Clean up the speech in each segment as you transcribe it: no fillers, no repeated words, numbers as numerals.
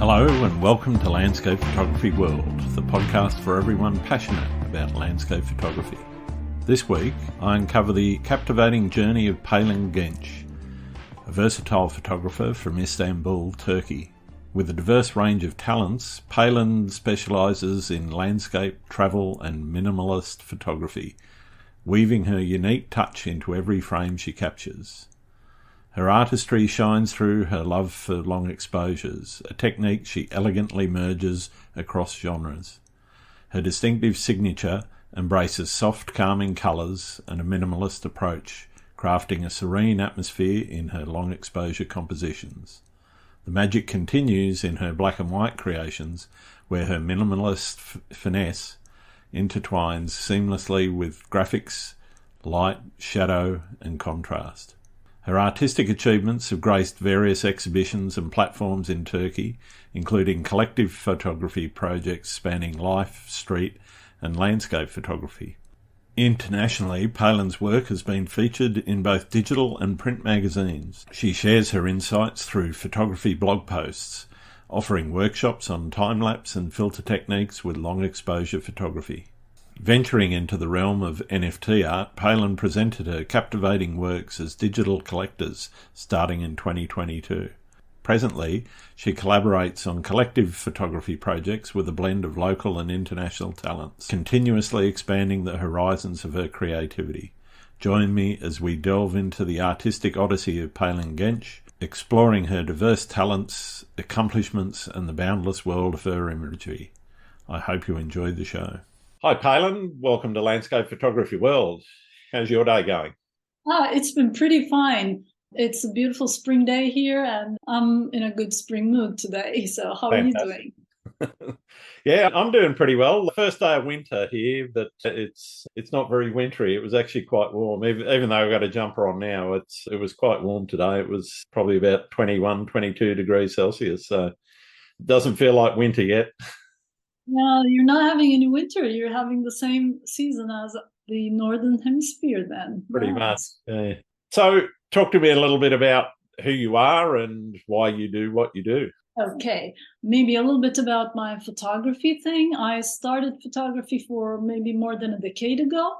Hello and welcome to Landscape Photography World, the podcast for everyone passionate about landscape photography. This week, I uncover the captivating journey of Pelin Genç, a versatile photographer from Istanbul, Turkey. With a diverse range of talents, Pelin specialises in landscape, travel and minimalist photography, weaving her unique touch into every frame she captures. Her artistry shines through her love for long exposures, a technique she elegantly merges across genres. Her distinctive signature embraces soft, calming colours and a minimalist approach, crafting a serene atmosphere in her long exposure compositions. The magic continues in her black and white creations, where her minimalist finesse intertwines seamlessly with graphics, light, shadow and contrast. Her artistic achievements have graced various exhibitions and platforms in Turkey, including collective photography projects spanning life, street and landscape photography. Internationally, Pelin's work has been featured in both digital and print magazines. She shares her insights through photography blog posts, offering workshops on time-lapse and filter techniques with long exposure photography. Venturing into the realm of NFT art, Pelin presented her captivating works as digital collectors starting in 2022. Presently, she collaborates on collective photography projects with a blend of local and international talents, continuously expanding the horizons of her creativity. Join me as we delve into the artistic odyssey of Pelin Genç, exploring her diverse talents, accomplishments and the boundless world of her imagery. I hope you enjoyed the show. Hi Pelin, welcome to Landscape Photography World. How's your day going? It's been pretty fine. It's a beautiful spring day here and I'm in a good spring mood today. So how Fantastic. are you doing? Yeah, I'm doing pretty well. The first day of winter here, but it's not very wintry. It was actually quite warm. Even though I've got a jumper on now, it was quite warm today. It was probably about 21, 22 degrees Celsius. So it doesn't feel like winter yet. Well, you're not having any winter. You're having the same season as the Northern Hemisphere then. Pretty much. Yeah. So talk to me a little bit about who you are and why you do what you do. Okay, maybe a little bit about my photography thing. I started photography for maybe more than a decade ago.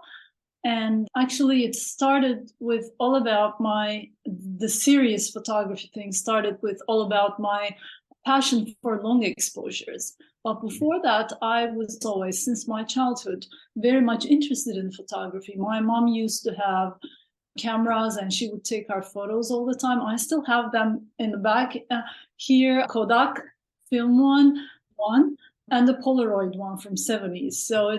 And actually it started with all about the serious photography thing started with all about my passion for long exposures. But before that, I was always, since my childhood, very much interested in photography. My mom used to have cameras and she would take our photos all the time. I still have them in the back here, Kodak film one, and the Polaroid one from 70s. So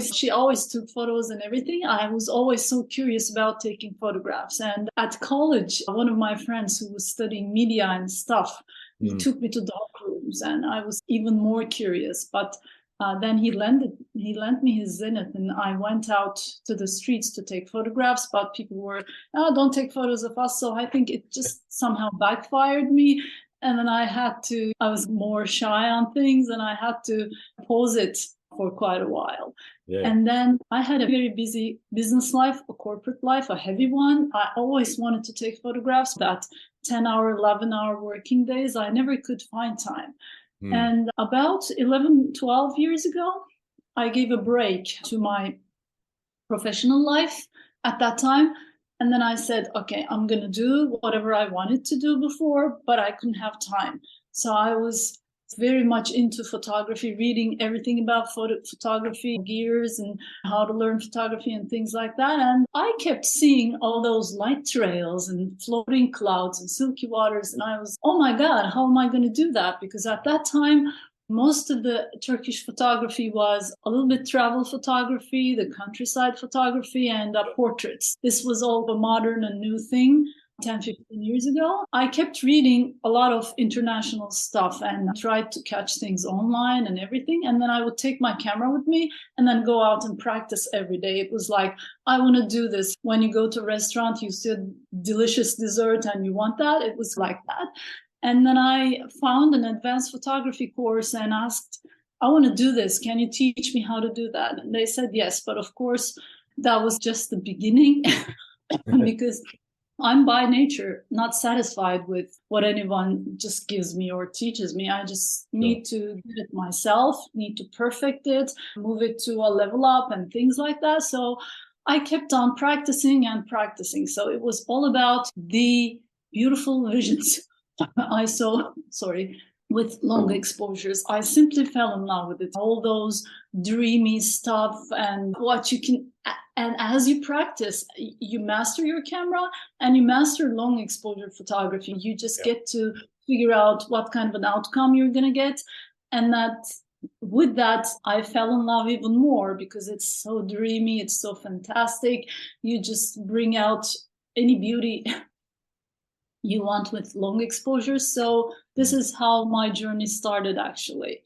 she always took photos and everything. I was always so curious about taking photographs. And at college, one of my friends who was studying media and stuff, he took me to dark rooms and I was even more curious. But then he lent me his Zenith and I went out to the streets to take photographs, but people were, don't take photos of us. So I think it just somehow backfired me. And then I was more shy on things and I had to pose it for quite a while. Yeah. And then I had a very busy business life, a corporate life, a heavy one. I always wanted to take photographs, that 10-hour, 11-hour working days. I never could find time. And about 11, 12 years ago, I gave a break to my professional life at that time. And then I said, okay, I'm going to do whatever I wanted to do before, but I couldn't have time. So I was very much into photography, reading everything about photography, gears and how to learn photography and things like that. And I kept seeing all those light trails and floating clouds and silky waters. And I was, oh my God, how am I going to do that? Because at that time, most of the Turkish photography was a little bit travel photography, the countryside photography, and portraits. This was all a modern and new thing. 10, 15 years ago, I kept reading a lot of international stuff and tried to catch things online and everything. And then I would take my camera with me and then go out and practice every day. It was like, I want to do this. When you go to a restaurant, you see a delicious dessert and you want that. It was like that. And then I found an advanced photography course and asked, I want to do this. Can you teach me how to do that? And they said yes. But of course, that was just the beginning because I'm by nature not satisfied with what anyone just gives me or teaches me. I just need to do it myself, need to perfect it, move it to a level up and things like that. So I kept on practicing and practicing. So it was all about the beautiful visions I saw, with long exposures. I simply fell in love with it. All those dreamy stuff and what you can, and as you practice, you master your camera and you master long exposure photography. You just get to figure out what kind of an outcome you're going to get. And that with that, I fell in love even more because it's so dreamy. It's so fantastic. You just bring out any beauty you want with long exposures. So this is how my journey started, actually.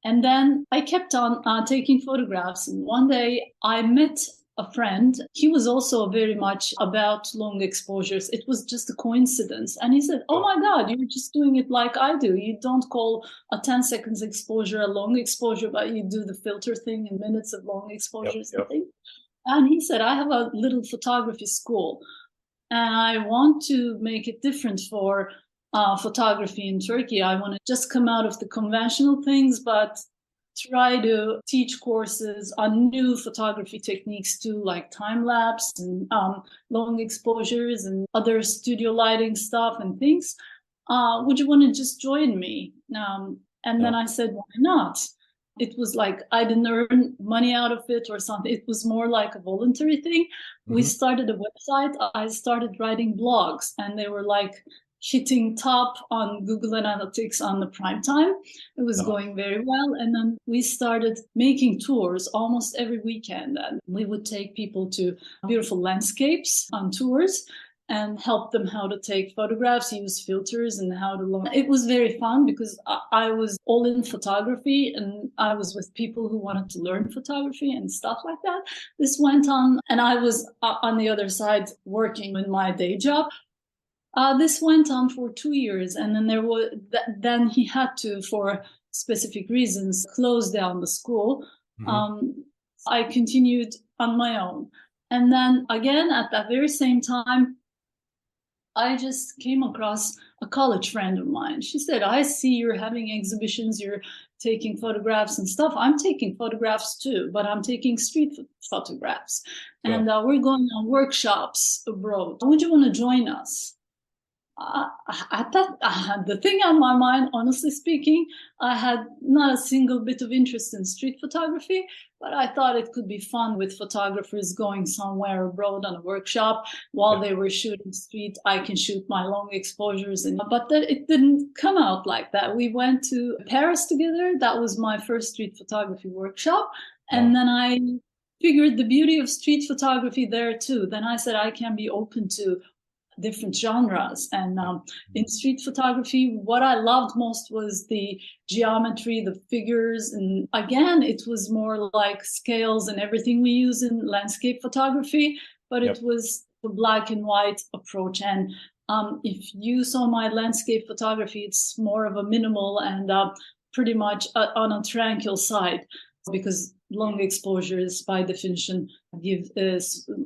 And then I kept on taking photographs. And one day I met a friend. He was also very much about long exposures. It was just a coincidence. And he said, "Oh my God, you're just doing it like I do. You don't call a 10 seconds exposure a long exposure, but you do the filter thing in minutes of long exposures." And he said, "I have a little photography school. And I want to make it different for photography in Turkey. I want to just come out of the conventional things, but try to teach courses on new photography techniques too, like time-lapse and long exposures and other studio lighting stuff and things. Would you want to just join me?" And then I said, "Why not?" It was like I didn't earn money out of it or something. It was more like a voluntary thing. We started a website. I started writing blogs, and they were like hitting top on Google Analytics on the prime time. It was going very well. And then we started making tours almost every weekend. And we would take people to beautiful landscapes on tours and help them how to take photographs, use filters, and how to learn. It was very fun because I was all in photography and I was with people who wanted to learn photography and stuff like that. This went on, and I was on the other side working in my day job. This went on for 2 years, and then then he had to, for specific reasons, close down the school. I continued on my own. And then again, at that very same time, I just came across a college friend of mine. She said, "I see you're having exhibitions, you're taking photographs and stuff. I'm taking photographs too, but I'm taking street photographs. And we're going on workshops abroad. Would you want to join us?" At that, the thing on my mind, honestly speaking, I had not a single bit of interest in street photography, but I thought it could be fun with photographers going somewhere abroad on a workshop while they were shooting street. I can shoot my long exposures, but it didn't come out like that. We went to Paris together. That was my first street photography workshop, and then I figured the beauty of street photography there too. Then I said I can be open to different genres. And in street photography, what I loved most was the geometry, the figures. And again, it was more like scales and everything we use in landscape photography, but it was the black and white approach. And if you saw my landscape photography, it's more of a minimal and pretty much on a tranquil side, because long exposures by definition give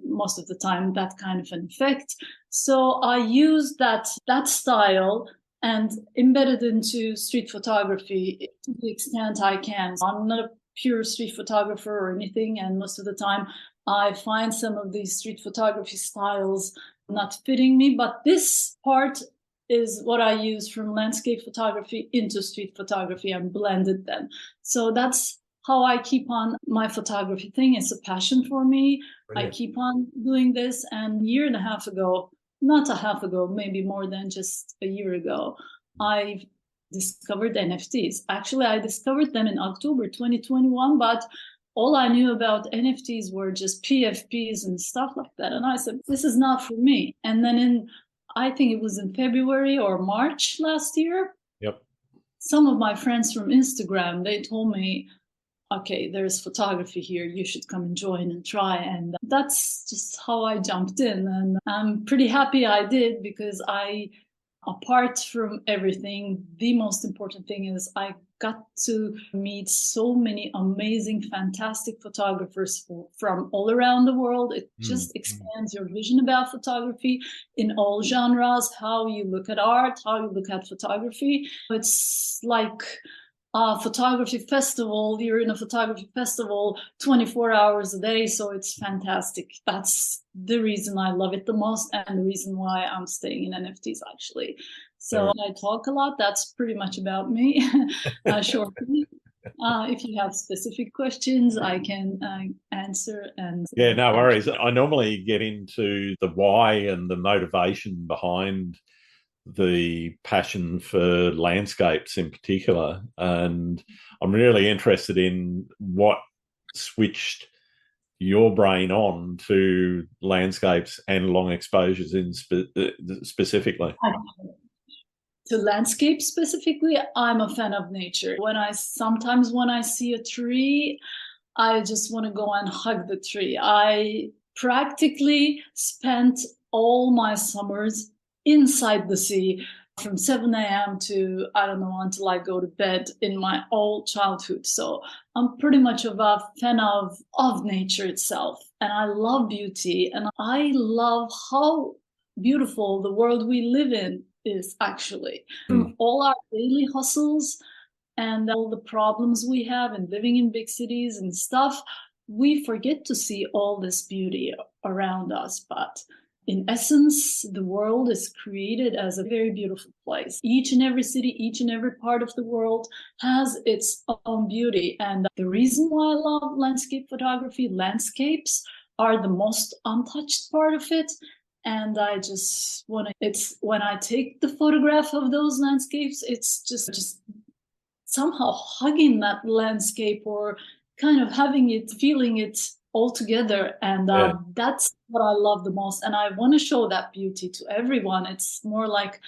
most of the time that kind of an effect. So I used that style and embedded into street photography to the extent I can. I'm not a pure street photographer or anything, and most of the time I find some of these street photography styles not fitting me, but this part is what I use from landscape photography into street photography and blended them. So that's how I keep on my photography thing. It's a passion for me. Brilliant. I keep on doing this. And a year and a half ago, not a half ago, maybe more than just a year ago, I discovered NFTs. Actually, I discovered them in October 2021, but all I knew about NFTs were just PFPs and stuff like that. And I said, this is not for me. And then I think it was in February or March last year, some of my friends from Instagram, they told me, okay, there's photography here. You should come and join and try. And that's just how I jumped in. And I'm pretty happy I did, because apart from everything, the most important thing is I got to meet so many amazing, fantastic photographers from all around the world. It just expands your vision about photography in all genres, how you look at art, how you look at photography. It's like a photography festival. You're in a photography festival 24 hours a day, so it's fantastic. That's the reason I love it the most, and the reason why I'm staying in NFTs, actually. So I talk a lot. That's pretty much about me, shortly. If you have specific questions, I can answer. And yeah, no worries. I normally get into the why and the motivation behind the passion for landscapes in particular, and I'm really interested in what switched your brain on to landscapes and long exposures in specifically. To landscape specifically, I'm a fan of nature. Sometimes when I see a tree, I just want to go and hug the tree. I practically spent all my summers inside the sea from 7 a.m. to, I don't know, until I go to bed in my old childhood. So I'm pretty much of a fan of nature itself. And I love beauty. And I love how beautiful the world we live in is, actually. From all our daily hustles and all the problems we have in living in big cities and stuff, we forget to see all this beauty around us. But in essence, the world is created as a very beautiful place. Each and every city, each and every part of the world has its own beauty. And the reason why I love landscape photography, landscapes are the most untouched part of it. And I just want to, it's when I take the photograph of those landscapes, it's just somehow hugging that landscape, or kind of feeling it all together. And that's what I love the most. And I want to show that beauty to everyone. It's more like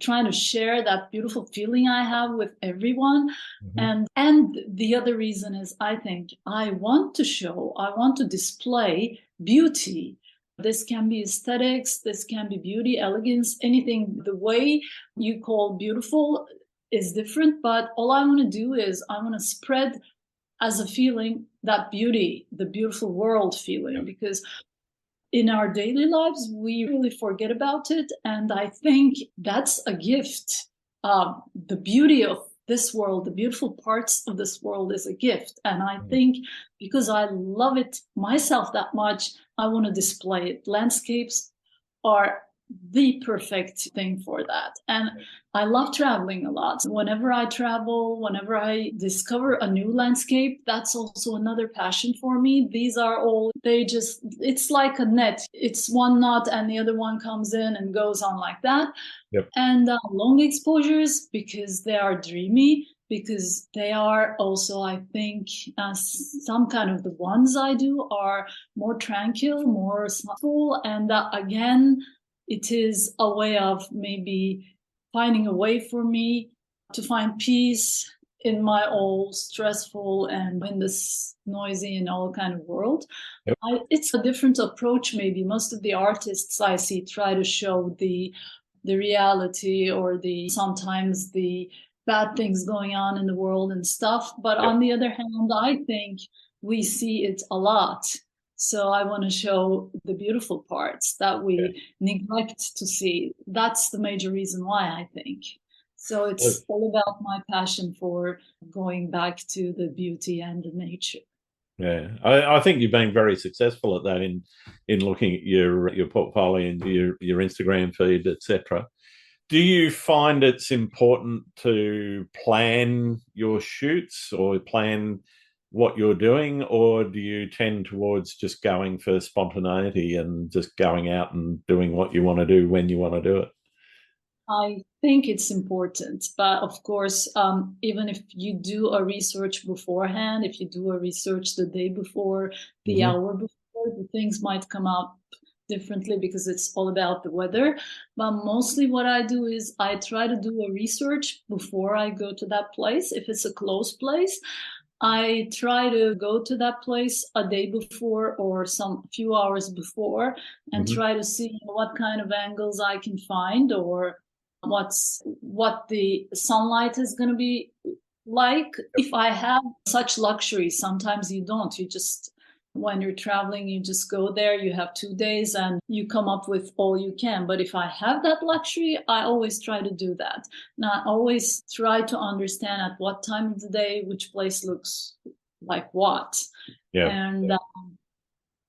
trying to share that beautiful feeling I have with everyone. And the other reason is, I think I want to display beauty. This can be aesthetics, this can be beauty, elegance, anything. The way you call beautiful is different, but all I want to do is I want to spread as a feeling that beauty, the beautiful world feeling, because in our daily lives, we really forget about it. And I think that's a gift. The beauty of this world, the beautiful parts of this world is a gift. And I think because I love it myself that much, I want to display it. Landscapes are the perfect thing for that. And I love traveling a lot. Whenever I travel, whenever I discover a new landscape, that's also another passion for me. These are all, it's like a net. It's one knot and the other one comes in and goes on like that. And long exposures, because they are dreamy, because they are also, I think, some kind of the ones I do are more tranquil, more thoughtful. And again, it is a way of maybe finding a way for me to find peace in my old stressful and in this noisy and all kind of world. It's a different approach. Maybe most of the artists I see try to show the reality, or sometimes the bad things going on in the world and stuff. But on the other hand, I think we see it a lot. So I want to show the beautiful parts that we neglect to see. That's the major reason why, I think. So it's all about my passion for going back to the beauty and the nature. Yeah, I think you've been very successful at that in looking at your portfolio and your Instagram feed, etc. Do you find it's important to plan your shoots or plan what you're doing, or do you tend towards just going for spontaneity and just going out and doing what you want to do when you want to do it? I think it's important, but of course, even if you do a research beforehand, if you do a research the day before, the hour before, the things might come out differently because it's all about the weather. But mostly what I do is I try to do a research before I go to that place. If it's a close place, I try to go to that place a day before or some few hours before and try to see what kind of angles I can find, or what the sunlight is going to be like if I have such luxury, sometimes you don't. You just, when you're traveling, you just go there, you have 2 days and you come up with all you can. But if I have that luxury, I always try to do that. And I always try to understand at what time of the day, which place looks like what. Yeah. And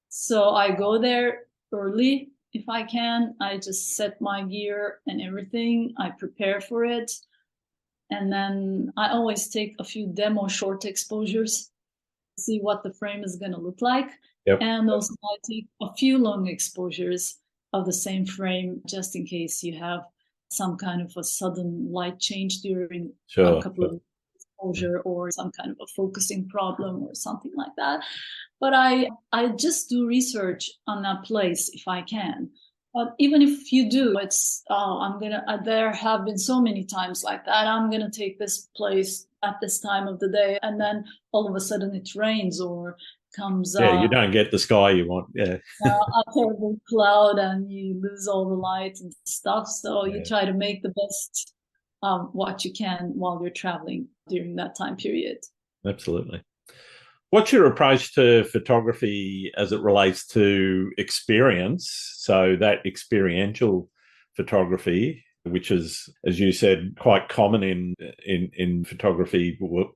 so I go there early if I can. I just set my gear and everything. I prepare for it. And then I always take a few demo short exposures, see what the frame is going to look like. Yep. And also I take a few long exposures of the same frame, just in case you have some kind of a sudden light change during a couple of exposure, or some kind of a focusing problem or something like that. But I just do research on that place if I can. But even if you do, it's, there have been so many times like that. I'm going to take this place at this time of the day, and then all of a sudden it rains or comes. You don't get the sky you want. Yeah. A terrible cloud, and you lose all the light and stuff. So you try to make the best of what you can while you're traveling during that time period. Absolutely. What's your approach to photography as it relates to experience? So that experiential photography, which is, as you said, quite common in photography, in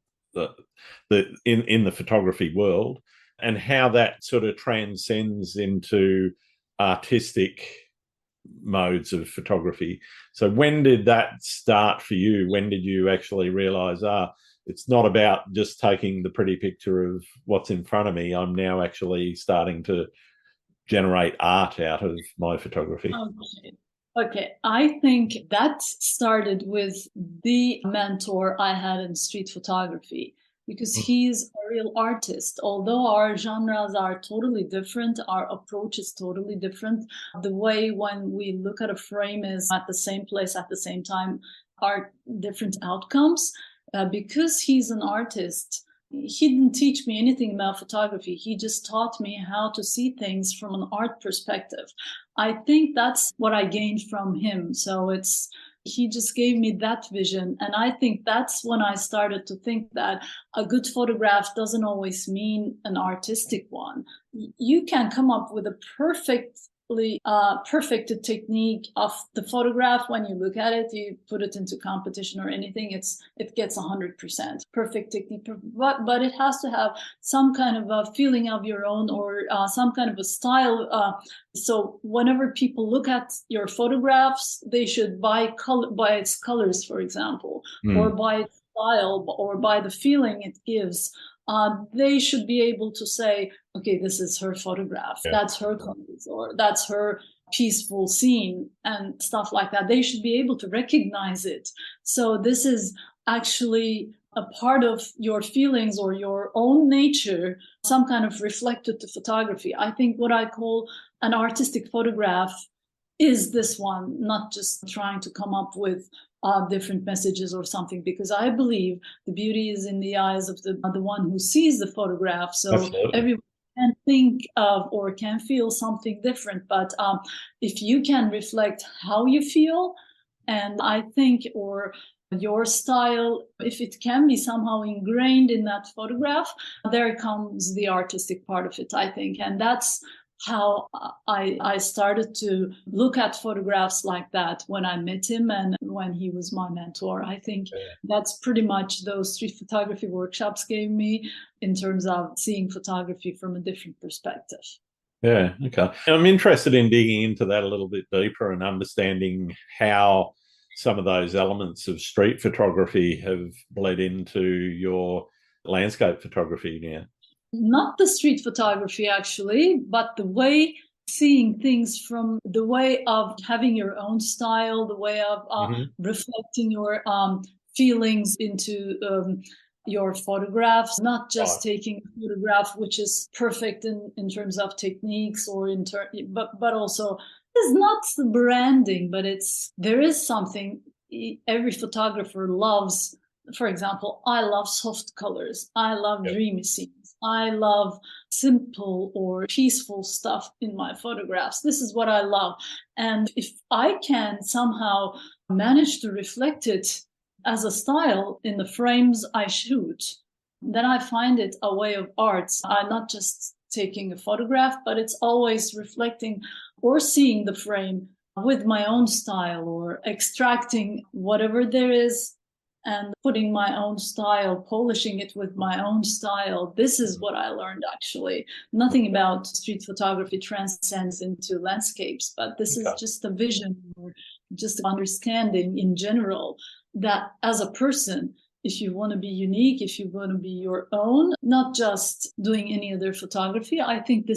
the photography world, and how that sort of transcends into artistic modes of photography. So when did that start for you? When did you actually realize, it's not about just taking the pretty picture of what's in front of me. I'm now actually starting to generate art out of my photography. Okay. I think that started with the mentor I had in street photography, because he's a real artist. Although our genres are totally different, our approach is totally different. The way when we look at a frame is at the same place at the same time are different outcomes. Because he's an artist, he didn't teach me anything about photography. He just taught me how to see things from an art perspective. I think that's what I gained from him. So he just gave me that vision. And I think that's when I started to think that a good photograph doesn't always mean an artistic one. You can come up with a perfect technique of the photograph. When you look at it, you put it into competition or anything, it gets 100% perfect technique, but it has to have some kind of a feeling of your own, or some kind of a style. So whenever people look at your photographs, they should by its colors, for example, or by its style, or by the feeling it gives. They should be able to say, okay, this is her photograph. Yeah. That's her colors, or that's her peaceful scene and stuff like that. They should be able to recognize it. So this is actually a part of your feelings or your own nature, some kind of reflected to photography. I think what I call an artistic photograph is this one, not just trying to come up with different messages or something, because I believe the beauty is in the eyes of the one who sees the photograph. So absolutely. Everyone can think of or can feel something different, but if you can reflect how you feel, and I think, or your style, if it can be somehow ingrained in that photograph, there comes the artistic part of it, I think. And that's how I started to look at photographs like that when I met him and when he was my mentor. I think that's pretty much those street photography workshops gave me, in terms of seeing photography from a different perspective. Yeah, okay. I'm interested in digging into that a little bit deeper and understanding how some of those elements of street photography have bled into your landscape photography now. Not the street photography, actually, but the way seeing things, from the way of having your own style, the way of reflecting your feelings into your photographs, not just taking a photograph which is perfect in terms of techniques, or but also it's not the branding, but there is something every photographer loves. For example, I love soft colors. I love dreamy scenes. I love simple or peaceful stuff in my photographs. This is what I love. And if I can somehow manage to reflect it as a style in the frames I shoot, then I find it a way of art. I'm not just taking a photograph, but it's always reflecting or seeing the frame with my own style or extracting whatever there is and putting my own style, polishing it with my own style. This is what I learned, actually. Nothing about street photography transcends into landscapes, but this is just a vision or just understanding in general that as a person, if you want to be unique, if you want to be your own, not just doing any other photography, I think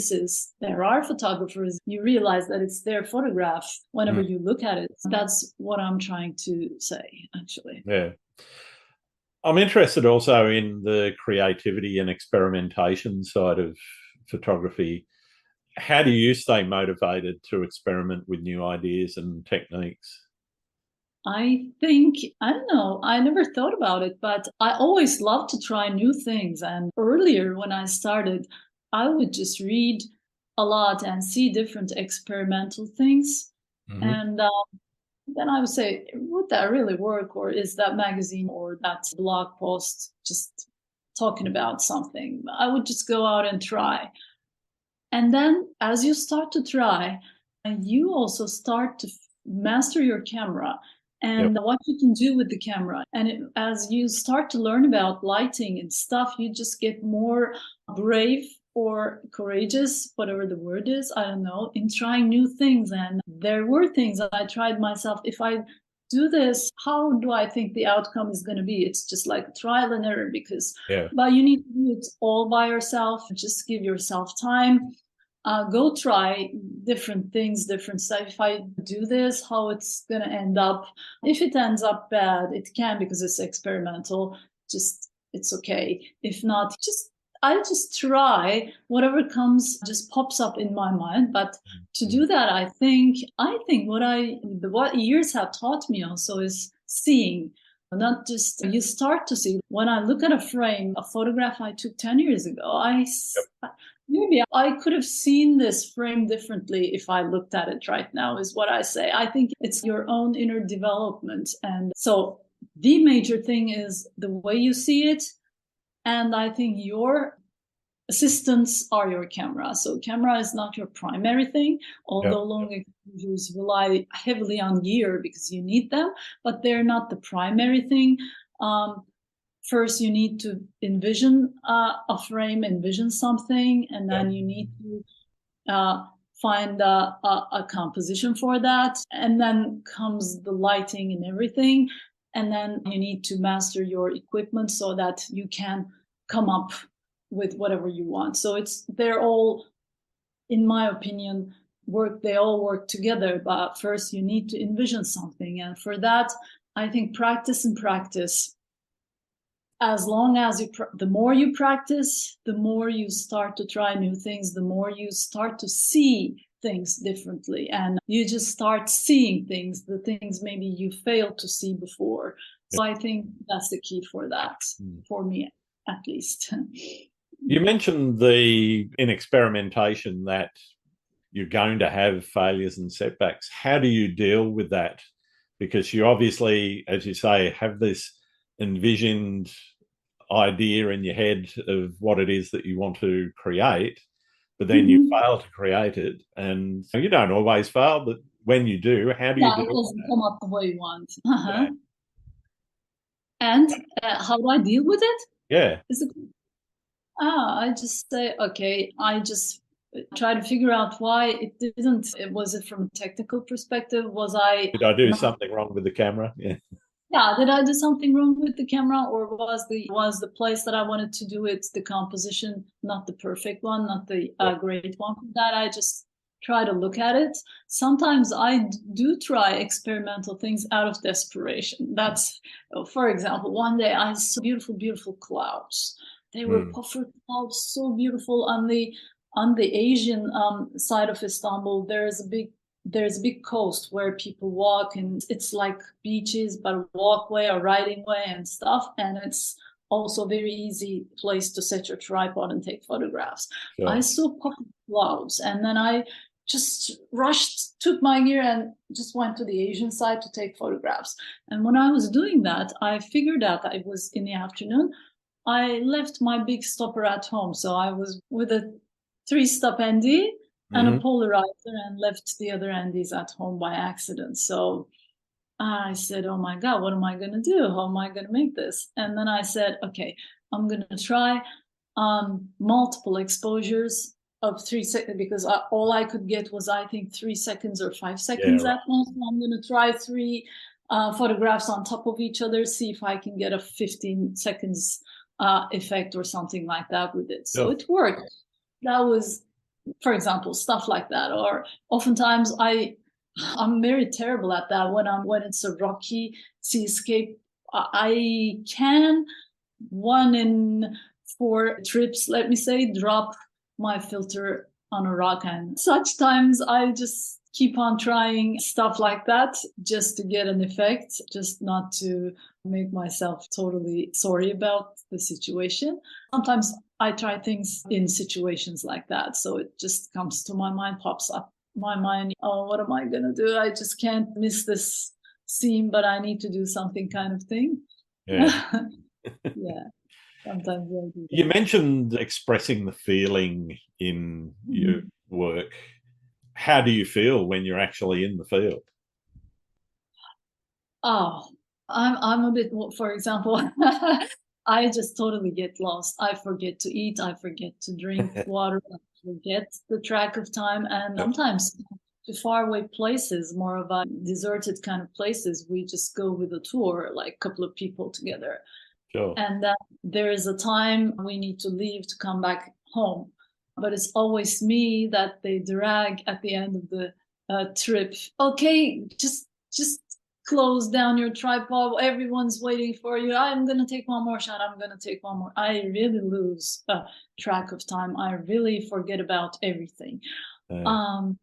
there are photographers, you realize that it's their photograph whenever you look at it. That's what I'm trying to say, actually. Yeah. I'm interested also in the creativity and experimentation side of photography. How do you stay motivated to experiment with new ideas and techniques? I think, I don't know, I never thought about it, but I always love to try new things. And earlier when I started, I would just read a lot and see different experimental things. And then I would say, would that really work? Or is that magazine or that blog post just talking about something? I would just go out and try. And then as you start to try, you also start to master your camera and what you can do with the camera. And as you start to learn about lighting and stuff, you just get more brave or courageous, whatever the word is, I don't know, in trying new things. And there were things that I tried myself. If I do this, how do I think the outcome is going to be? It's just like trial and error but you need to do it all by yourself. Just give yourself time. Go try different things, different stuff. If I do this, how it's going to end up. If it ends up bad, it can because it's experimental. Just, it's okay. If not, I just try whatever comes, just pops up in my mind. But to do that, I think what years have taught me also is seeing. Not just, you start to see. When I look at a frame, a photograph I took 10 years ago, maybe I could have seen this frame differently if I looked at it right now, is what I say. I think it's your own inner development. And so the major thing is the way you see it. And I think your assistants are your camera. So camera is not your primary thing, although long exposures rely heavily on gear because you need them, but they're not the primary thing. First, you need to envision a frame, envision something, and then you need to find a composition for that. And then comes the lighting and everything. And then you need to master your equipment so that you can come up with whatever you want. So they're all, in my opinion, they all work together. But first, you need to envision something. And for that, I think practice and practice. As long as the more you practice, the more you start to try new things, the more you start to see things differently. And you just start seeing things, the things maybe you failed to see before. So I think that's the key for that, for me at least. You mentioned in experimentation that you're going to have failures and setbacks. How do you deal with that? Because you obviously, as you say, have this envisioned idea in your head of what it is that you want to create, but then you fail to create it. And you don't always fail, but when you do, how do you deal with that? It doesn't come up the way you want. And how do I deal with it? Yeah. I just say, okay, I just try to figure out why it didn't. Was it from a technical perspective? Did I do something wrong with the camera? Yeah, did I do something wrong with the camera, or was the place that I wanted to do it, the composition, not the perfect one, not the great one? For that, I just try to look at it. Sometimes I do try experimental things out of desperation. That's, for example, one day I saw beautiful, beautiful clouds. They were puffer clouds, so beautiful. On the Asian side of Istanbul, there's a big coast where people walk, and it's like beaches, but a walkway, a riding way and stuff. And it's also a very easy place to set your tripod and take photographs. I saw puffer clouds, and then I just rushed, took my gear and just went to the Asian side to take photographs. And when I was doing that, I figured out that it was in the afternoon. I left my big stopper at home. So I was with a 3-stop ND and a polarizer and left the other NDs at home by accident. So I said, oh my God, what am I going to do? How am I going to make this? And then I said, okay, I'm going to try multiple exposures of 3 seconds, because all I could get was, I think, 3 seconds or 5 seconds at most. So I'm going to try 3 photographs on top of each other, see if I can get a 15 seconds effect or something like that with it. So it worked. That was, for example, stuff like that. Or oftentimes I'm very terrible at that when it's a rocky seascape. I can 1 in 4 trips, let me say, drop my filter on a rock, and such times I just keep on trying stuff like that just to get an effect, just not to make myself totally sorry about the situation. Sometimes I try things in situations like that, so it just comes to my mind, pops up my mind, oh, what am I gonna do? I just can't miss this scene, but I need to do something, kind of thing. Yeah. Sometimes I do that. You mentioned expressing the feeling in your work. How do you feel when you're actually in the field? Oh, I'm a bit, for example, I just totally get lost. I forget to eat. I forget to drink water. I forget the track of time. And sometimes to faraway places, more of a deserted kind of places, we just go with a tour, like a couple of people together. Sure. And then there is a time we need to leave to come back home. But it's always me that they drag at the end of the trip. Okay, just close down your tripod. Everyone's waiting for you. I'm going to take one more shot. I'm going to take one more. I really lose track of time. I really forget about everything. And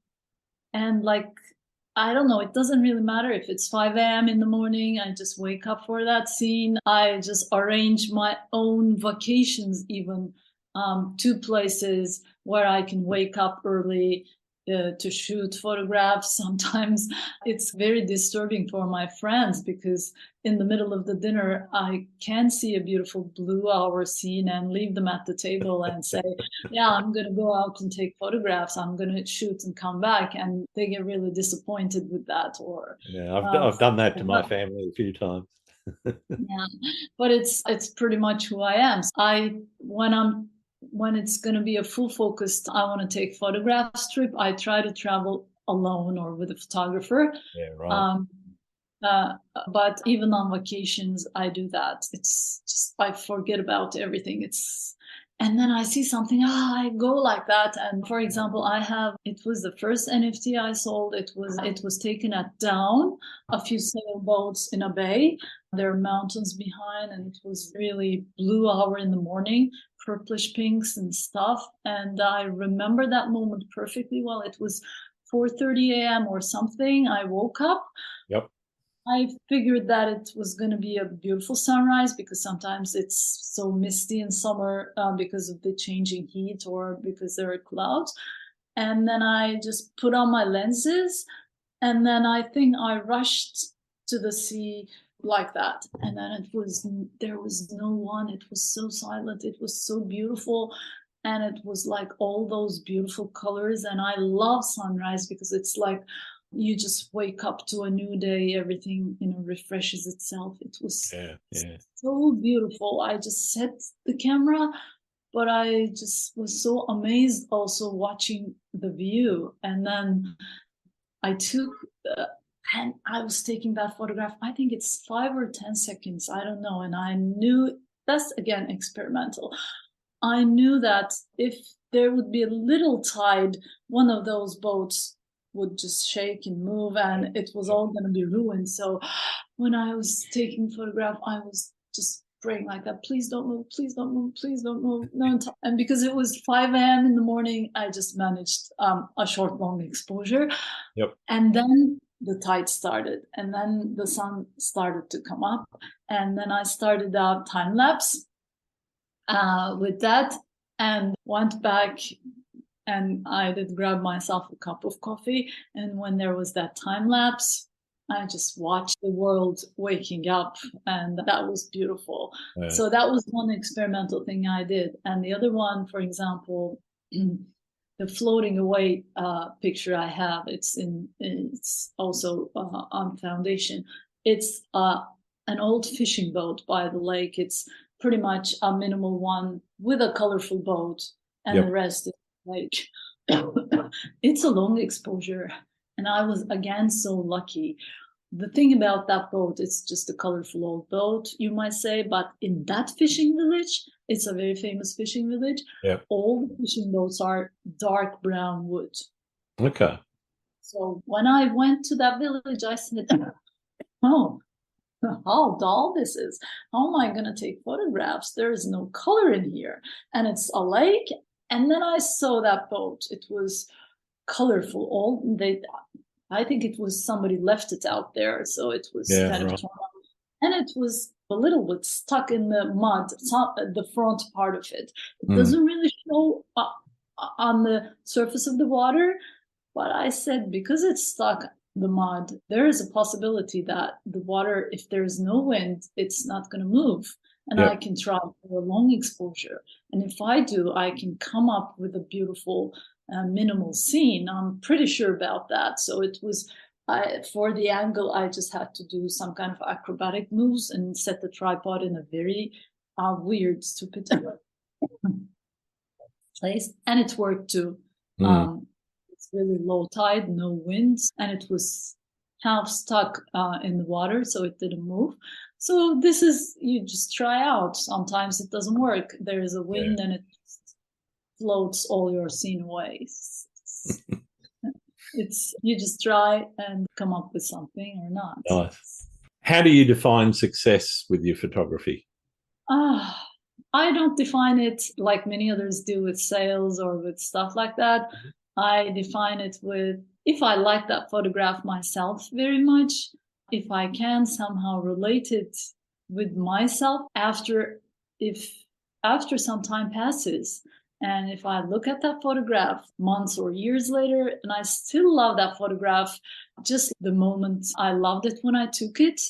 like, I don't know, it doesn't really matter if it's 5 a.m. in the morning. I just wake up for that scene. I just arrange my own vacations, even to places where I can wake up early to shoot photographs. Sometimes it's very disturbing for my friends, because in the middle of the dinner, I can see a beautiful blue hour scene and leave them at the table and say, yeah, I'm going to go out and take photographs. I'm going to shoot and come back. And they get really disappointed with that. Or I've done that to my family a few times. Yeah, but it's pretty much who I am. When it's going to be a full focused, I want to take photographs trip, I try to travel alone or with a photographer. Yeah, right. But even on vacations, I do that. It's just, I forget about everything. And then I see something, I go like that. And for example, it was the first NFT I sold. It was taken at down, a few sailboats in a bay. There are mountains behind, and it was really blue hour in the morning, purplish pinks and stuff. And I remember that moment perfectly well. It was 4:30 a.m. or something. I woke up. Yep. I figured that it was going to be a beautiful sunrise, because sometimes it's so misty in summer because of the changing heat or because there are clouds. And then I just put on my lenses, and then I think I rushed to the sea like that. And then there was no one. It was so silent. It was so beautiful. And it was like all those beautiful colors. And I love sunrise, because it's like, you just wake up to a new day, everything refreshes itself. It was so beautiful. I just set the camera, but I just was so amazed also watching the view. And then I took and I was taking that photograph. I think it's 5 or 10 seconds, I don't know. And I knew, that's again experimental, I knew that if there would be a little tide, one of those boats would just shake and move, and it was all going to be ruined. So when I was taking photograph, I was just praying like that, please don't move, please don't move, please don't move. No, and because it was 5 a.m. in the morning, I just managed a short, long exposure. Yep. And then the tide started, and then the sun started to come up, and then I started time-lapse with that, and went back And I did grab myself a cup of coffee. And when there was that time lapse, I just watched the world waking up, and that was beautiful. Yeah. So that was one experimental thing I did. And the other one, for example, the floating away picture I have, it's also on foundation. It's an old fishing boat by the lake. It's pretty much a minimal one with a colorful boat, and Yep. the rest is like it's a long exposure. And I was again so lucky. The thing about that boat, it's just a colorful old boat, you might say, but in that fishing village, it's a very famous fishing village. Yep. All the fishing boats are dark brown wood. Okay. So when I went to that village, I said, oh, how dull this is. How am I going to take photographs? There is no color in here. And it's a lake. And then I saw that boat. It was colorful. I think it was somebody left it out there. So it was kind of torn up. And it was a little bit stuck in the mud, the front part of it. It doesn't really show on the surface of the water. But I said, because it's stuck in the mud, there is a possibility that the water, if there's no wind, it's not going to move. And I can try for a long exposure. And if I do, I can come up with a beautiful minimal scene. I'm pretty sure about that. So it was, for the angle, I just had to do some kind of acrobatic moves and set the tripod in a very weird, stupid place. And it worked too. It's really low tide, no winds, and it was half stuck in the water, so it didn't move. So this is, you just try out. Sometimes it doesn't work. There is a wind and it just floats all your scene away. It's, you just try and come up with something or not. Nice. How do you define success with your photography? I don't define it like many others do with sales or with stuff like that. I define it with, if I like that photograph myself very much, if I can somehow relate it with myself after some time passes, and if I look at that photograph months or years later and I still love that photograph, just the moment I loved it when I took it,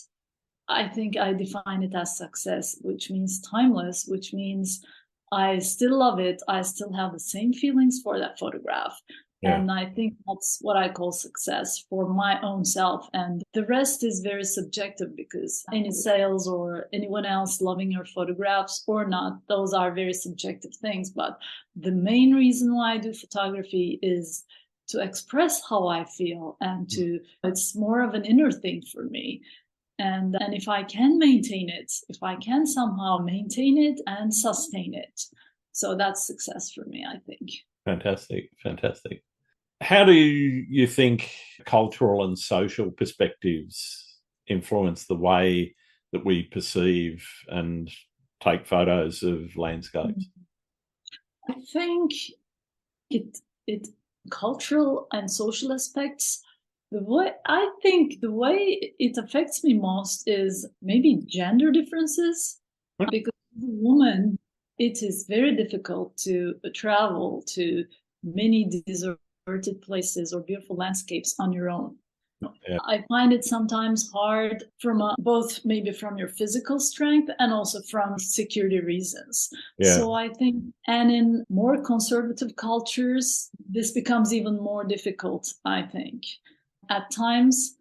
I think I define it as success, which means timeless, which means I still love it. I still have the same feelings for that photograph. Yeah. And I think that's what I call success for my own self. And the rest is very subjective, because any sales or anyone else loving your photographs or not, those are very subjective things. But the main reason why I do photography is to express how I feel, and it's more of an inner thing for me. And if I can maintain it, if I can somehow maintain it and sustain it, so that's success for me, I think. Fantastic, fantastic. How do you think cultural and social perspectives influence the way that we perceive and take photos of landscapes? I think it cultural and social aspects. The way it affects me most is maybe gender differences, because as a woman, it is very difficult to travel to many deserted places or beautiful landscapes on your own. Yeah. I find it sometimes hard from both maybe from your physical strength and also from security reasons. Yeah. So I think, and in more conservative cultures, this becomes even more difficult, I think. At times,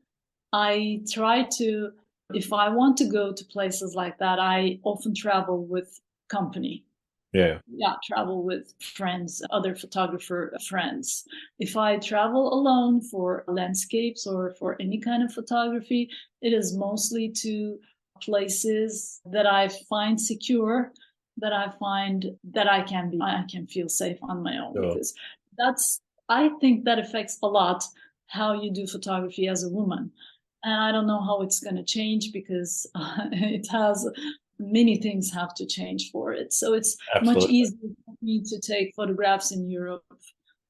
I try to, if I want to go to places like that, I often travel with company. Yeah, travel with friends, other photographer friends. If I travel alone for landscapes or for any kind of photography, it is mostly to places that I find secure, that I find that I can feel safe on my own. Sure. Because I think that affects a lot how you do photography as a woman. And I don't know how it's going to change, because many things have to change for it. So it's Absolutely. Much easier for me to take photographs in Europe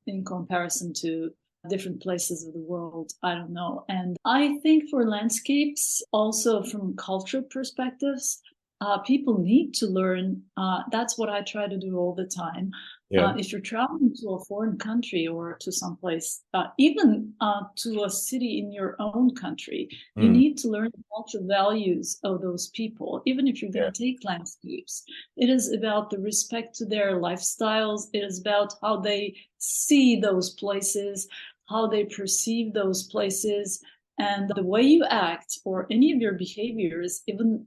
in comparison to different places of the world. I don't know. And I think for landscapes, also from cultural perspectives, people need to learn. That's what I try to do all the time. Yeah. If you're traveling to a foreign country or to someplace, even to a city in your own country, you need to learn the cultural values of those people. Even if you're going to take landscapes, it is about the respect to their lifestyles. It is about how they see those places, how they perceive those places, and the way you act or any of your behaviors, even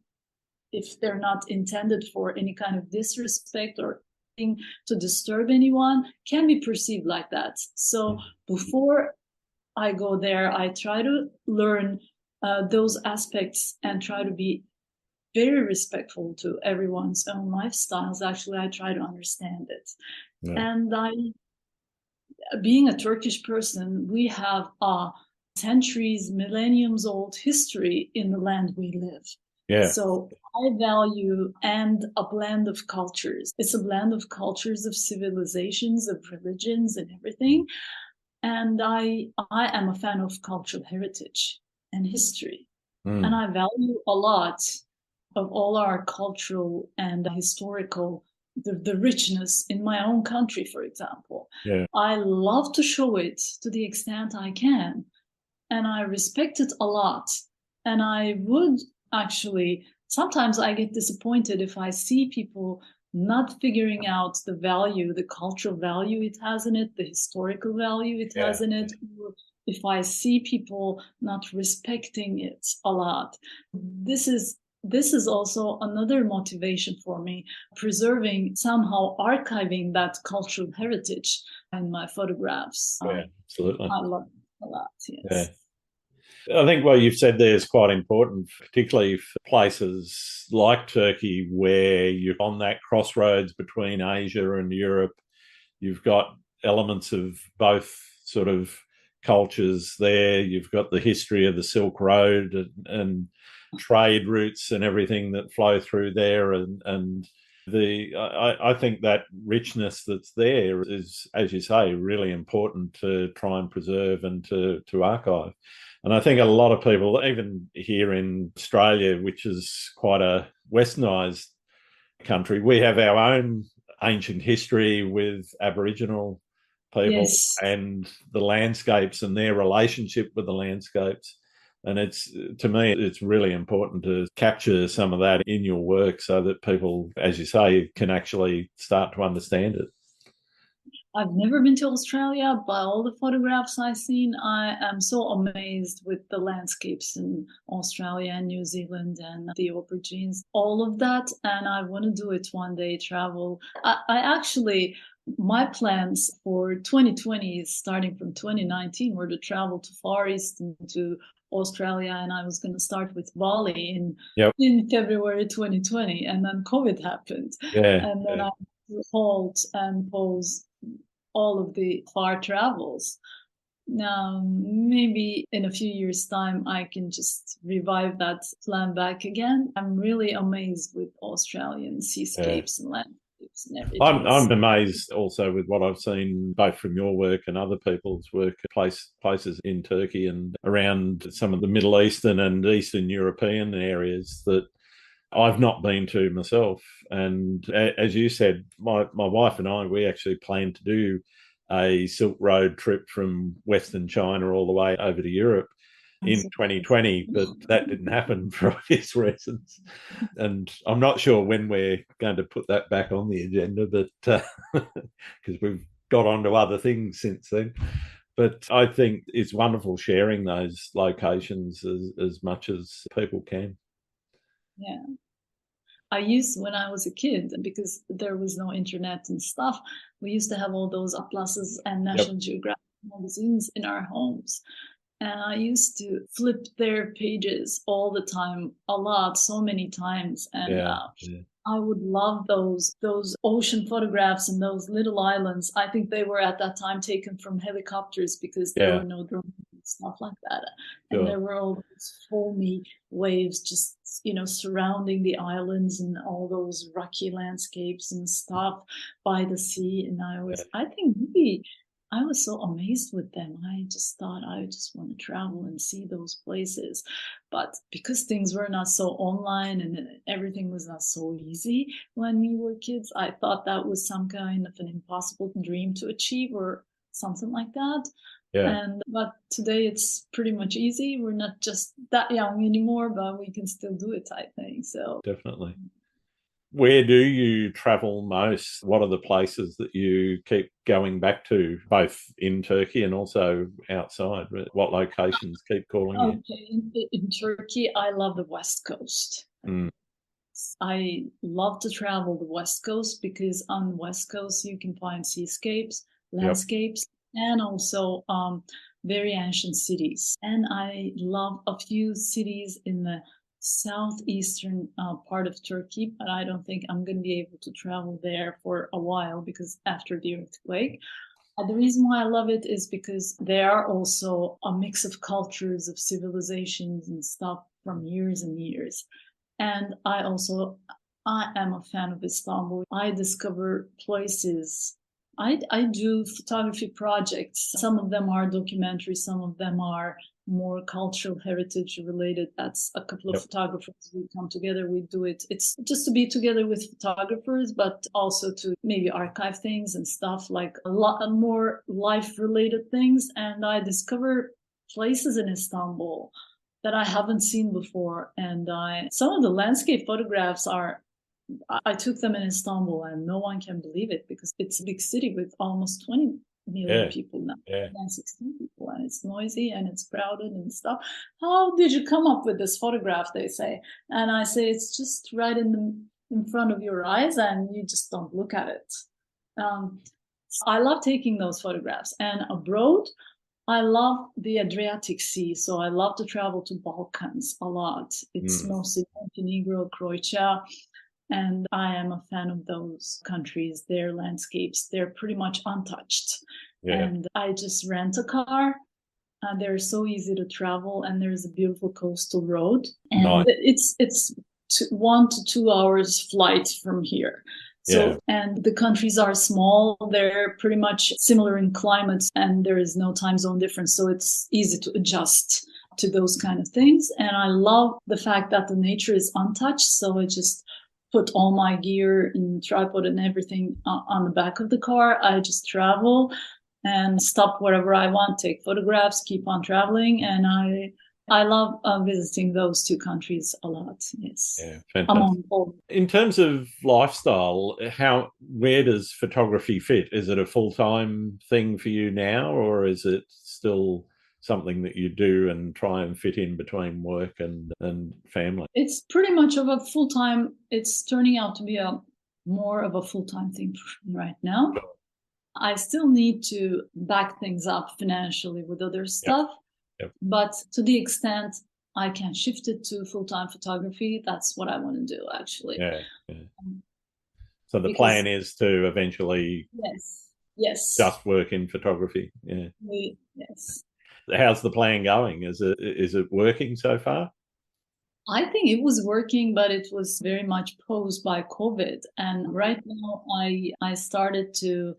if they're not intended for any kind of disrespect or to disturb anyone, can be perceived like that. So before I go there, I try to learn those aspects and try to be very respectful to everyone's own lifestyles. Actually, I try to understand it. And being a Turkish person, we have a centuries, millenniums old history in the land we live. So I value and a blend of cultures. It's a blend of cultures, of civilizations, of religions and everything. And I am a fan of cultural heritage and history. And I value a lot of all our cultural and historical, the richness in my own country, for example. I love to show it to the extent I can. And I respect it a lot. And I would actually, sometimes I get disappointed if I see people not figuring out the value, the cultural value it has in it, the historical value it has in it, or if I see people not respecting it a lot. This is also another motivation for me, preserving, somehow archiving that cultural heritage in my photographs. Absolutely. I love it a lot, yes. I think what you've said there is quite important, particularly for places like Turkey, where you're on that crossroads between Asia and Europe. You've got elements of both sort of cultures there. You've got the history of the Silk Road and trade routes and everything that flow through there. And I think that richness that's there is, as you say, really important to try and preserve and to archive. And I think a lot of people, even here in Australia, which is quite a westernised country, we have our own ancient history with Aboriginal people and the landscapes and their relationship with the landscapes. And to me, it's really important to capture some of that in your work so that people, as you say, can actually start to understand it. I've never been to Australia, but all the photographs I've seen, I am so amazed with the landscapes in Australia and New Zealand and the aubergines, all of that. And I want to do it one day, travel. I actually, my plans for 2020, starting from 2019, were to travel to Far East and to Australia, and I was going to start with Bali in February 2020, and then COVID happened. And then I halt and pause all of the far travels. Now, maybe in a few years' time, I can just revive that plan back again. I'm really amazed with Australian seascapes and landscapes and everything. I'm amazed also with what I've seen, both from your work and other people's work, places in Turkey and around some of the Middle Eastern and Eastern European areas that I've not been to myself. And as you said, my wife and I, we actually planned to do a Silk Road trip from Western China all the way over to Europe in 2020, but that didn't happen for obvious reasons. And I'm not sure when we're going to put that back on the agenda, but because we've got on to other things since then. But I think it's wonderful sharing those locations as much as people can. Yeah. I used, when I was a kid, because there was no internet and stuff, we used to have all those atlases and National Geographic magazines in our homes. And I used to flip their pages all the time, a lot, so many times. And I would love those ocean photographs and those little islands. I think they were at that time taken from helicopters because there were no drones and stuff like that. And there were all those foamy waves just, surrounding the islands and all those rocky landscapes and stuff by the sea. And I think maybe I was so amazed with them. I just thought I just want to travel and see those places. But because things were not so online and everything was not so easy when we were kids, I thought that was some kind of an impossible dream to achieve or something like that. Yeah, But today it's pretty much easy. We're not just that young anymore, but we can still do it, I think. So definitely. Where do you travel most? What are the places that you keep going back to, both in Turkey and also outside? What locations keep calling you? okay, in Turkey, I love the West Coast. Mm, I love to travel the West Coast because on the West Coast you can find seascapes, yep, landscapes, and also very ancient cities. And I love a few cities in the southeastern part of Turkey, but I don't think I'm going to be able to travel there for a while because after the earthquake. The reason why I love it is because there are also a mix of cultures, of civilizations and stuff from years and years. And I am a fan of Istanbul. I discover places. I do photography projects. Some of them are documentary, some of them are more cultural heritage related. That's a couple of yep, photographers. We come together, we do it. It's just to be together with photographers, but also to maybe archive things and stuff like a lot more life related things. And I discover places in Istanbul that I haven't seen before. And some of the landscape photographs I took them in Istanbul, and no one can believe it because it's a big city with almost 20 million yeah, people now, yeah. and 16 people, and it's noisy and it's crowded and stuff. How did you come up with this photograph? They say, and I say it's just right in front of your eyes, and you just don't look at it. Um, I love taking those photographs, and abroad. I love the Adriatic Sea, so I love to travel to Balkans a lot. It's Mm, mostly Montenegro, Croatia, and I am a fan of those countries, their landscapes. They're pretty much untouched. yeah, And I just rent a car. They're so easy to travel, and there's a beautiful coastal road. And nice. it's 1 to 2 hours flight from here. Yeah, So, and the countries are small. They're pretty much similar in climates, and there is no time zone difference. So it's easy to adjust to those kind of things. And I love the fact that the nature is untouched. So I just put all my gear in tripod and everything on the back of the car. I just travel and stop wherever I want, take photographs, keep on traveling. And I love visiting those two countries a lot. Yes. yeah, fantastic. Among all. In terms of lifestyle, where does photography fit? Is it a full-time thing for you now, or is it still something that you do and try and fit in between work and family? It's pretty much of a full time. It's turning out to be a more of a full time thing for me right now. I still need to back things up financially with other Yep, stuff, yep, but to the extent I can shift it to full time photography, that's what I want to do actually. yeah, yeah. Um, So the Because plan is to eventually yes, yes, just work in photography. Yeah. yes. How's the plan going? Is it working so far? I think it was working, but it was very much posed by COVID. And right now, I started to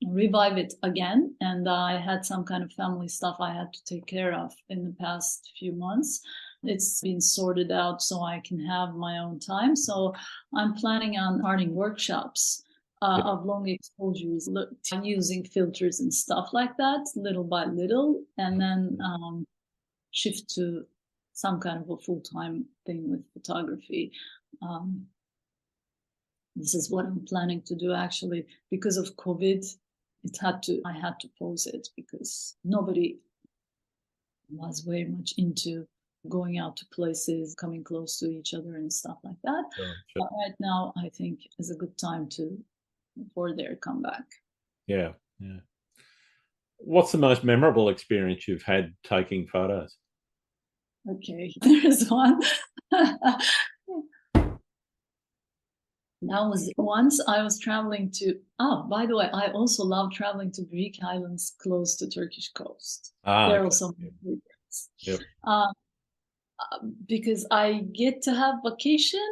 revive it again, and I had some kind of family stuff I had to take care of in the past few months. It's been sorted out so I can have my own time. So I'm planning on starting workshops Yeah. of long exposures using filters and stuff like that, little by little, and then shift to some kind of a full-time thing with photography. Um, this is what I'm planning to do actually because of COVID. I had to pause it because nobody was very much into going out to places, coming close to each other and stuff like that. Sure, sure. But right now, I think is a good time for their comeback. Yeah, yeah. What's the most memorable experience you've had taking photos? Okay, there's one. That was once I was traveling to. Oh, by the way, I also love traveling to Greek islands close to Turkish coast. Ah, They're okay. also my Yep, favorites. yep, Uh, because I get to have vacation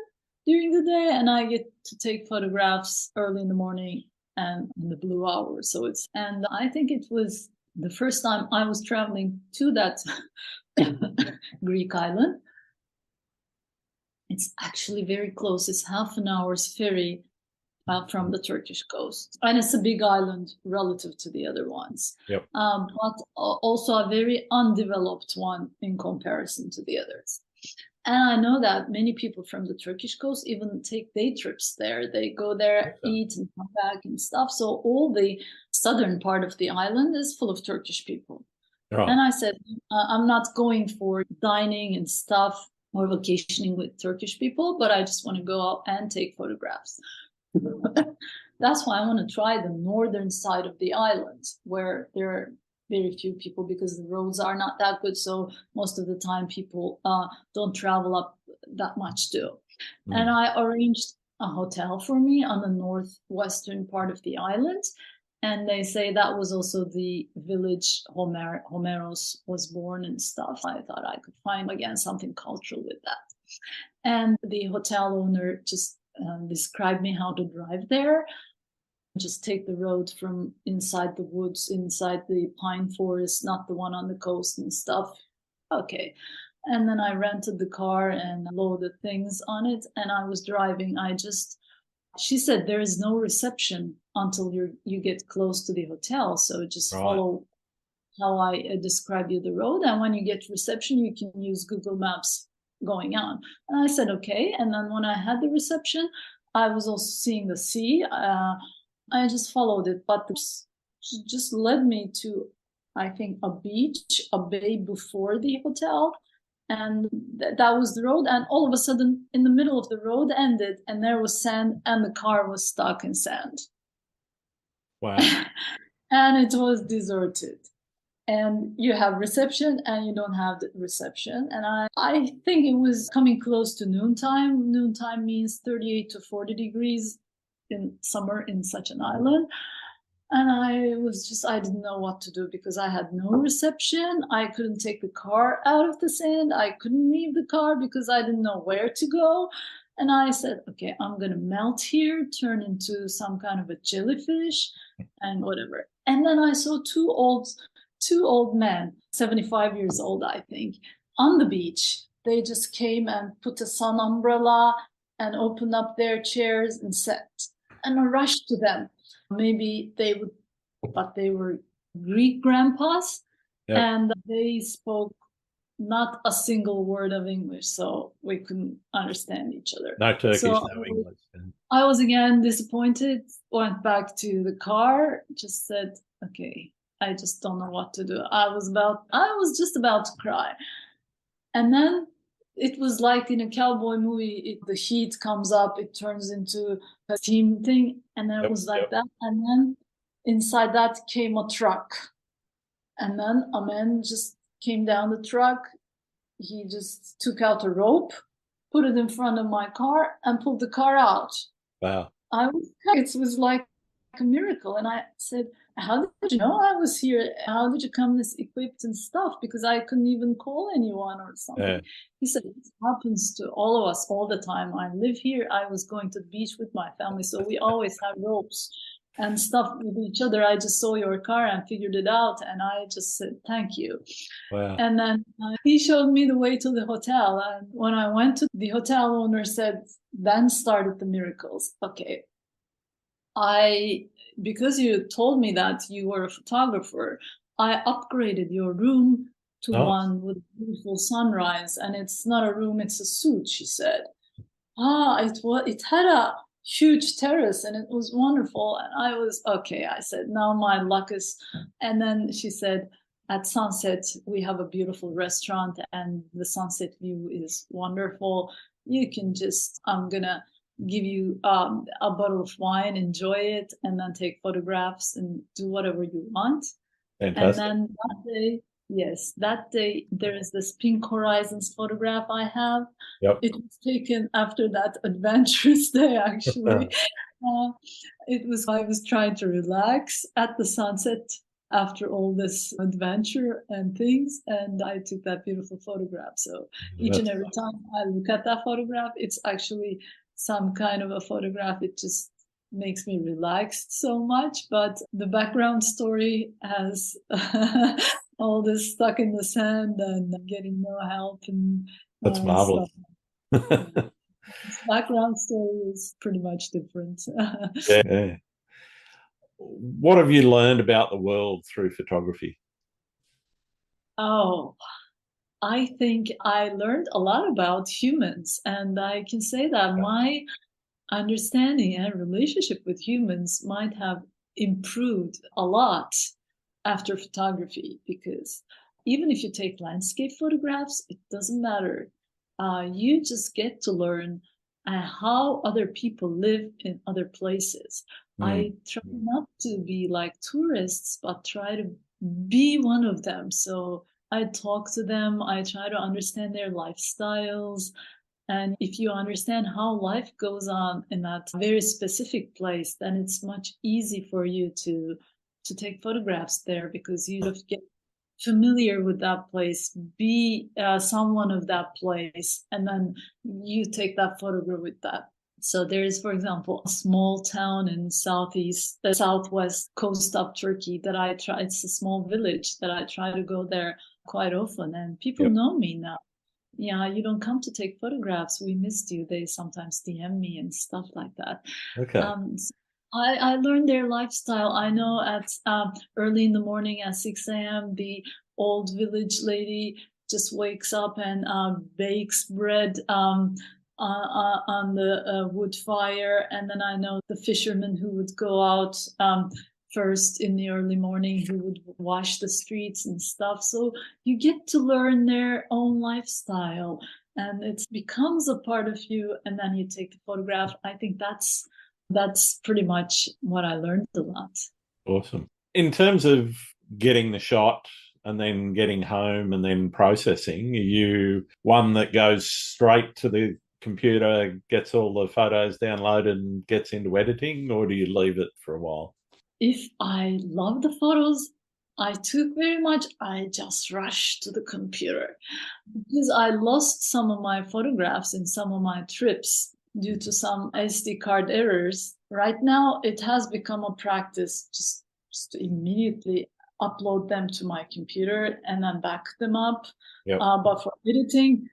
during the day and I get to take photographs early in the morning and in the blue hour. And I think it was the first time I was traveling to that Greek island. It's actually very close. It's half an hour's ferry from the Turkish coast. And it's a big island relative to the other ones. Yep. But also a very undeveloped one in comparison to the others. And I know that many people from the Turkish coast even take day trips there. They go there, eat and come back and stuff. So all the southern part of the island is full of Turkish people. Right. And I said, I'm not going for dining and stuff or vacationing with Turkish people, but I just want to go out and take photographs. That's why I want to try the northern side of the island, where there are very few people because the roads are not that good. So most of the time people don't travel up that much too. And I arranged a hotel for me on the northwestern part of the island. And they say that was also the village Homeros was born and stuff. I thought I could find, again, something cultural with that. And the hotel owner just described me how to drive there. Just take the road from inside the woods, inside the pine forest, not the one on the coast and stuff. Okay. And then I rented the car and loaded things on it. And I was driving. She said there is no reception until you get close to the hotel. So just follow how I describe you the road. And when you get reception, you can use Google Maps going on. And I said, okay. And then when I had the reception, I was also seeing the sea. I just followed it, but this just led me to, I think, a beach, a bay before the hotel. And that was the road. And all of a sudden, in the middle of the road ended, and there was sand, and the car was stuck in sand. Wow. And it was deserted. And you have reception, and you don't have the reception. And I think it was coming close to noontime. Noontime means 38 to 40 degrees in summer in such an island. And I didn't know what to do because I had no reception. I couldn't take the car out of the sand. I couldn't leave the car because I didn't know where to go. And I said, okay, I'm going to melt here, turn into some kind of a jellyfish and whatever. And then I saw two old men, 75 years old, I think, on the beach. They just came and put a sun umbrella and opened up their chairs and sat. And I rushed to them. Maybe they were Greek grandpas, and they spoke not a single word of English, so we couldn't understand each other. No Turkish, no English. I was again disappointed, went back to the car, just said, okay, I just don't know what to do. I was just about to cry. And then it was like in a cowboy movie, the heat comes up, it turns into a steam thing, and then it was like that. And then inside that came a truck. And then a man just came down the truck. He just took out a rope, put it in front of my car, and pulled the car out. Wow. It was like a miracle. And I said, how did you know I was here? How did you come this equipped and stuff? Because I couldn't even call anyone or something. Yeah. He said, it happens to all of us all the time. I live here. I was going to the beach with my family. So we always have ropes and stuff with each other. I just saw your car and figured it out. And I just said, thank you. Wow. And then he showed me the way to the hotel. And when I went to the hotel owner said, then started the miracles. Okay. Because you told me that you were a photographer, I upgraded your room to one with beautiful sunrise. And it's not a room, it's a suite, she said. It had a huge terrace and it was wonderful. And I was, okay, I said, now my luck is. And then she said, at sunset, we have a beautiful restaurant and the sunset view is wonderful. You can I'm going to give you a bottle of wine, enjoy it, and then take photographs and do whatever you want. Fantastic. And then that day there is this Pink Horizons photograph I have. Yep. It was taken after that adventurous day, actually. I was trying to relax at the sunset after all this adventure and things, and I took that beautiful photograph. So each and every time I look at that photograph, it's actually some kind of a photograph. It just makes me relaxed so much, but the background story has all this stuck in the sand and getting no help and That's stuff. marvelous. Yeah. This background story is pretty much different. Yeah. What have you learned about the world through photography? Oh, I think I learned a lot about humans, and I can say that my understanding and relationship with humans might have improved a lot after photography, because even if you take landscape photographs, it doesn't matter. You just get to learn how other people live in other places. Mm. I try not to be like tourists, but try to be one of them. So I talk to them, I try to understand their lifestyles, and if you understand how life goes on in that very specific place, then it's much easy for you to take photographs there, because you sort of get familiar with that place, be someone of that place, and then you take that photograph with that. So there is, for example, a small town in the southwest coast of Turkey that I try. It's a small village that I try to go there quite often, and people Yep. know me now. Yeah, you don't come to take photographs. We missed you. They sometimes DM me and stuff like that. Okay. So I learned their lifestyle. I know at early in the morning at 6 a.m., the old village lady just wakes up and bakes bread on the wood fire. And then I know the fishermen who would go out first in the early morning, who would wash the streets and stuff. So you get to learn their own lifestyle, and it becomes a part of you, and then you take the photograph. I think that's pretty much what I learned a lot. Awesome. In terms of getting the shot and then getting home and then processing, are you one that goes straight to the computer, gets all the photos downloaded and gets into editing, or do you leave it for a while? If I love the photos I took very much, I just rush to the computer, because I lost some of my photographs in some of my trips due to some SD card errors. Right now, it has become a practice just to immediately upload them to my computer and then back them up. Yep. But for editing,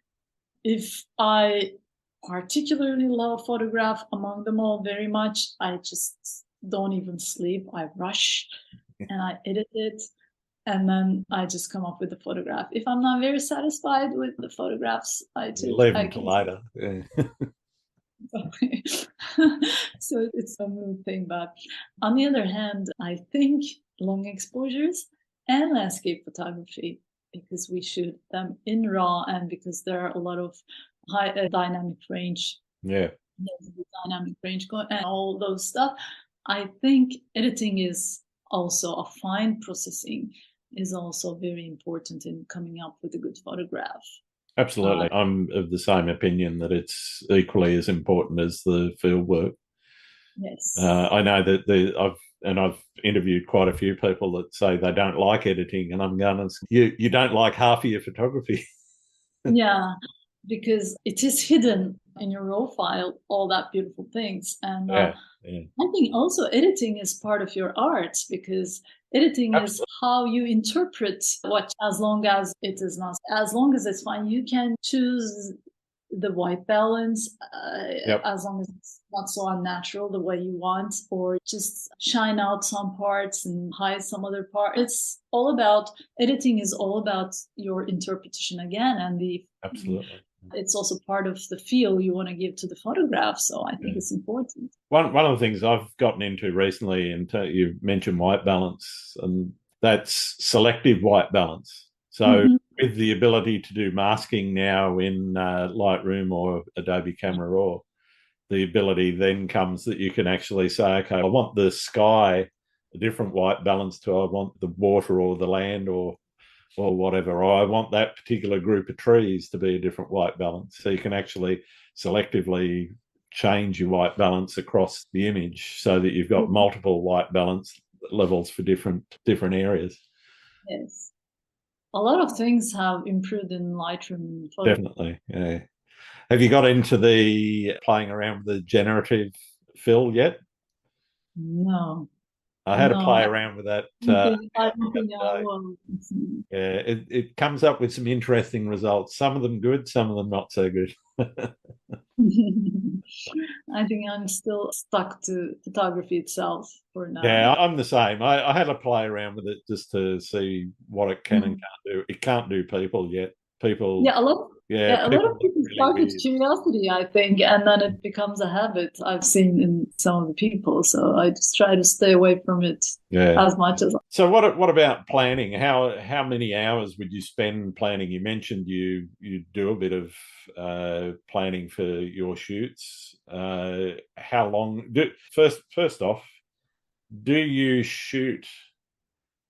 if I particularly love a photograph among them all very much, I just don't even sleep. I rush and I edit it, and then I just come up with the photograph. If I'm not very satisfied with the photographs I You took, leave I them till can. later. Yeah. So it's a mood thing. But on the other hand, I think long exposures and landscape photography, because we shoot them in RAW and because there are a lot of high dynamic range, Yeah. and all those stuff. I think editing is also a fine processing is also very important in coming up with a good photograph. Absolutely. I'm of the same opinion that it's equally as important as the field work. Yes. I know that I've interviewed quite a few people that say they don't like editing, and I'm going, you don't like half of your photography. Yeah, because it is hidden in your raw file, all that beautiful things. And Yeah. I think also editing is part of your art, because editing is Absolutely. how you interpret what, as long as it is not, as long as it's fine, you can choose the white balance, Yep. as long as it's not so unnatural the way you want, or just shine out some parts and hide some other part. It's all about, editing is all about your interpretation again, and Absolutely. it's also part of the feel you want to give to the photograph. So I think it's important. One of the things I've gotten into recently, and you mentioned white balance, and that's selective white balance. So Mm-hmm. with the ability to do masking now in Lightroom or Adobe Camera Raw, the ability then comes that you can actually say, okay, I want the sky a different white balance to I want the water or the land or whatever, or I want that particular group of trees to be a different white balance. So you can actually selectively change your white balance across the image so that you've got multiple white balance levels for different areas. Yes. A lot of things have improved in Lightroom. Definitely. Yeah. Have you got into the playing around with the generative fill yet? No, I had to no, play around with that I don't the think I other day. will. Yeah, it comes up with some interesting results. Some of them good, some of them not so good. I think I'm still stuck to photography itself for now. Yeah, I'm the same. I had to play around with it just to see what it can and Mm. can't do. It can't do people yet. People, Yeah, a lot. yeah, Yeah, a lot people of look people really start with weird. curiosity, I think, and then it becomes a habit I've seen in some of the people. So I just try to stay away from it Yeah. as much as. So what about planning? How many hours would you spend planning? You mentioned you do a bit of planning for your shoots. How long first off, do you shoot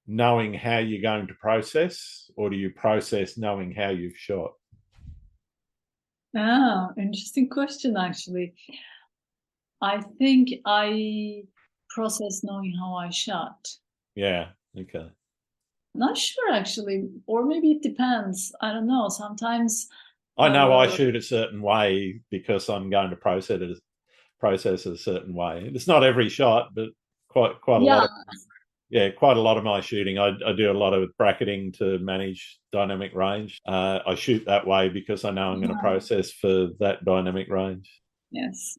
knowing how you're going to process, or do you process knowing how you've shot? Ah, interesting question, actually. I think I process knowing how I shot. Yeah. Okay. Not sure, actually, or maybe it depends. I don't know. Sometimes, I know I uh, shoot a certain way because I'm going to process it a certain way. It's not every shot, but quite a lot yeah, of quite a lot of my shooting. I do a lot of bracketing to manage dynamic range. I shoot that way because I know I'm going to yeah, process for that dynamic range. yes,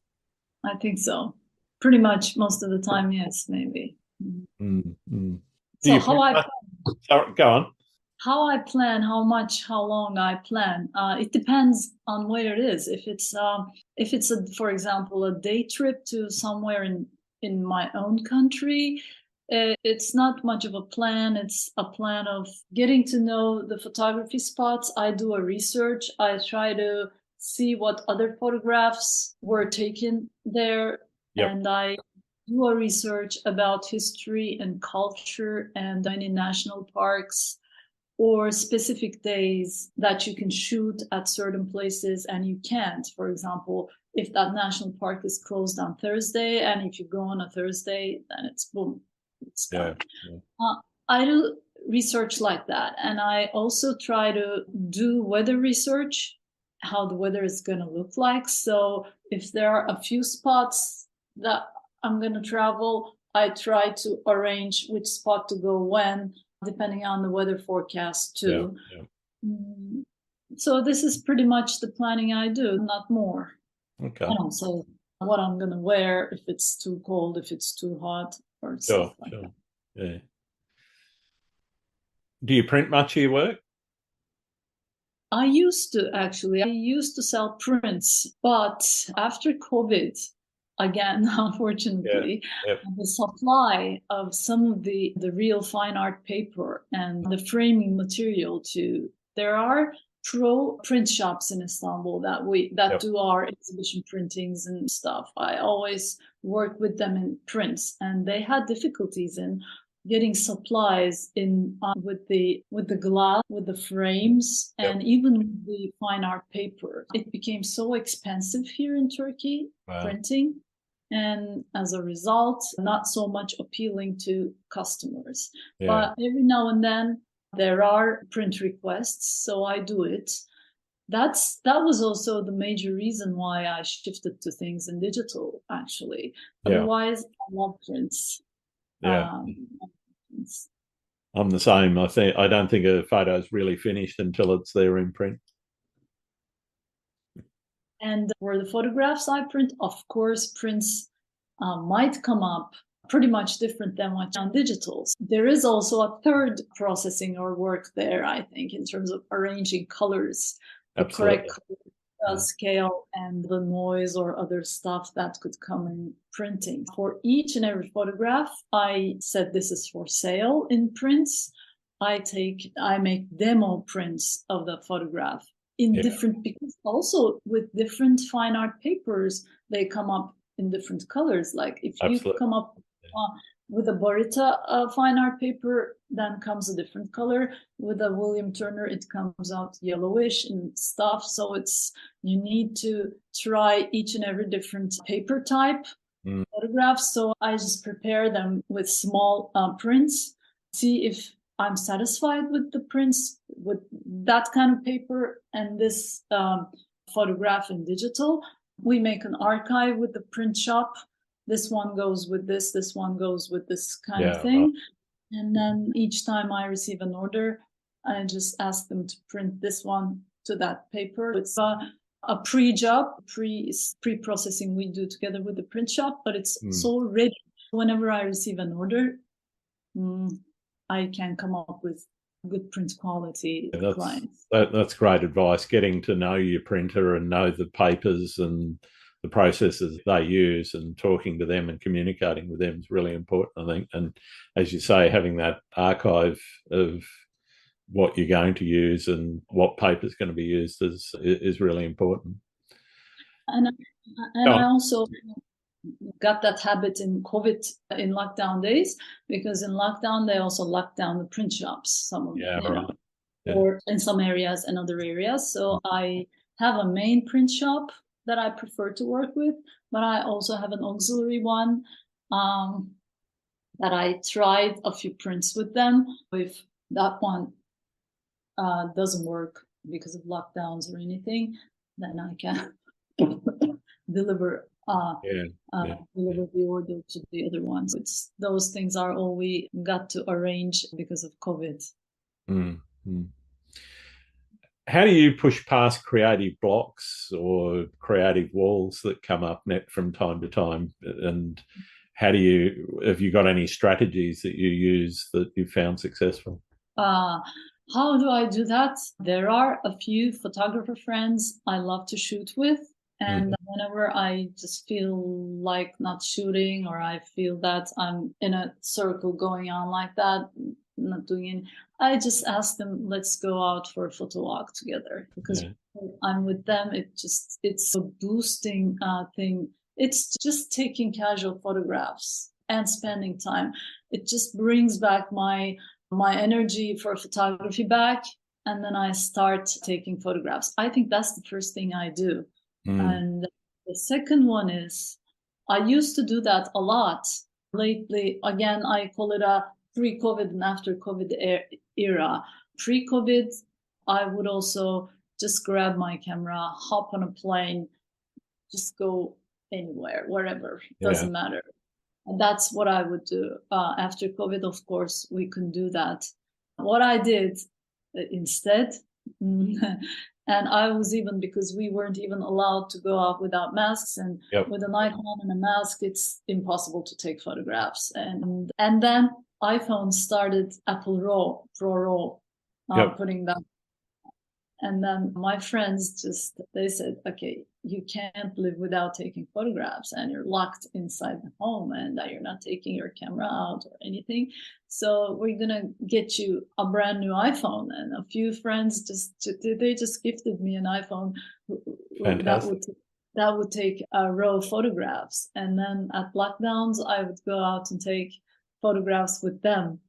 I think so. Pretty much most of the time, yes, maybe. Mhm. Mm, mm. Do So you print much? Go on. how I plan, how much, how long I plan. It depends on where it is. If it's a, for example, a day trip to somewhere in my own country, it's not much of a plan. It's a plan of getting to know the photography spots. I do a research. I try to see what other photographs were taken there, Yep. and I do a research about history and culture and any national parks or specific days that you can shoot at certain places and you can't. For example, if that national park is closed on Thursday, and if you go on a Thursday, then it's boom, it's Yeah. gone. Yeah. I do research like that, and I also try to do weather research, how the weather is going to look like. So if there are a few spots that I'm going to travel, I try to arrange which spot to go when, depending on the weather forecast Yeah. too. Yeah. Mm, So this is pretty much the planning I do, not more. Okay. And also what I'm going to wear, if it's too cold, if it's too hot, or stuff Sure. like that. Sure. Yeah. Do you print much of your work? I used to sell prints, but after COVID, again, Yeah. unfortunately, Yep. the supply of some of the real fine art paper and the framing material too. There are pro print shops in Istanbul that Yep. do our exhibition printings and stuff. I always work with them in prints, and they had difficulties in getting supplies in with the glass, with the frames, Yep. and even with the fine art paper. It became so expensive here in Turkey, Wow. printing, and as a result, not so much appealing to customers. Yeah. But every now and then there are print requests, so I do it. That was also the major reason why I shifted to things in digital, actually. Yeah. Otherwise, I love prints. Yeah. Um, I'm the same. I don't think a photo's really finished until it's there in print. And for the photographs I print, of course, prints might come up pretty much different than what on digitals. There is also a third processing or work there, I think, in terms of arranging colors, the correct Absolutely. color, Yeah. scale, and the noise or other stuff that could come in printing. For each and every photograph, I said this is for sale in prints. I make demo prints of the photograph in Yeah. different, because also with different fine art papers they come up in different colors. Like if you Absolutely. come up with a Barita fine art paper, then comes a different color. With a William Turner, it comes out yellowish and stuff. So it's, you need to try each and every different paper type Mm. photographs. So I just prepare them with small prints, see if I'm satisfied with the prints with that kind of paper and this photograph in digital. We make an archive with the print shop. this one goes with this one goes with this kind of Yeah, thing. And then each time I receive an order, I just ask them to print this one to that paper. It's a pre-job, pre-processing we do together with the print shop, but it's so ready. Whenever I receive an order, I can come up with good print quality clients. That's great advice. Getting to know your printer and know the papers and the processes they use, and talking to them and communicating with them is really important, I think. And as you say, having that archive of what you're going to use and what paper is going to be used is really important. And I also got that habit in COVID, in lockdown days, because in lockdown they also locked down the print shops, some of them, or in some areas and other areas. So I have a main print shop that I prefer to work with, but I also have an auxiliary one that I tried a few prints with them. If that one doesn't work because of lockdowns or anything, then I can deliver the order to the other ones. It's those things are all we got to arrange because of COVID. How do you push past creative blocks or creative walls that come up from time to time? And have you got any strategies that you use that you found successful? How do I do that? There are a few photographer friends I love to shoot with. And whenever I just feel like not shooting, or I feel that I'm in a circle going on like that, not doing it, I just ask them, let's go out for a photo walk together. Because I'm with them, it's a boosting thing. It's just taking casual photographs and spending time. It just brings back my energy for photography back. And then I start taking photographs. I think that's the first thing I do. And the second one is, I used to do that a lot. Lately, again, I call it a pre-COVID and after COVID era. Pre-COVID, I would also just grab my camera, hop on a plane, just go anywhere, wherever, doesn't matter. And that's what I would do. After COVID, of course, we couldn't do that. What I did instead, and I was even, because we weren't even allowed to go out without masks, and with an iPhone and a mask, it's impossible to take photographs. And then iPhone started Apple Pro RAW, putting that. And then my friends they said, okay, you can't live without taking photographs, and you're locked inside the home, and that you're not taking your camera out or anything. So we're going to get you a brand new iPhone. And a few friends they just gifted me an iPhone that would take RAW photographs. And then at lockdowns, I would go out and take photographs with them.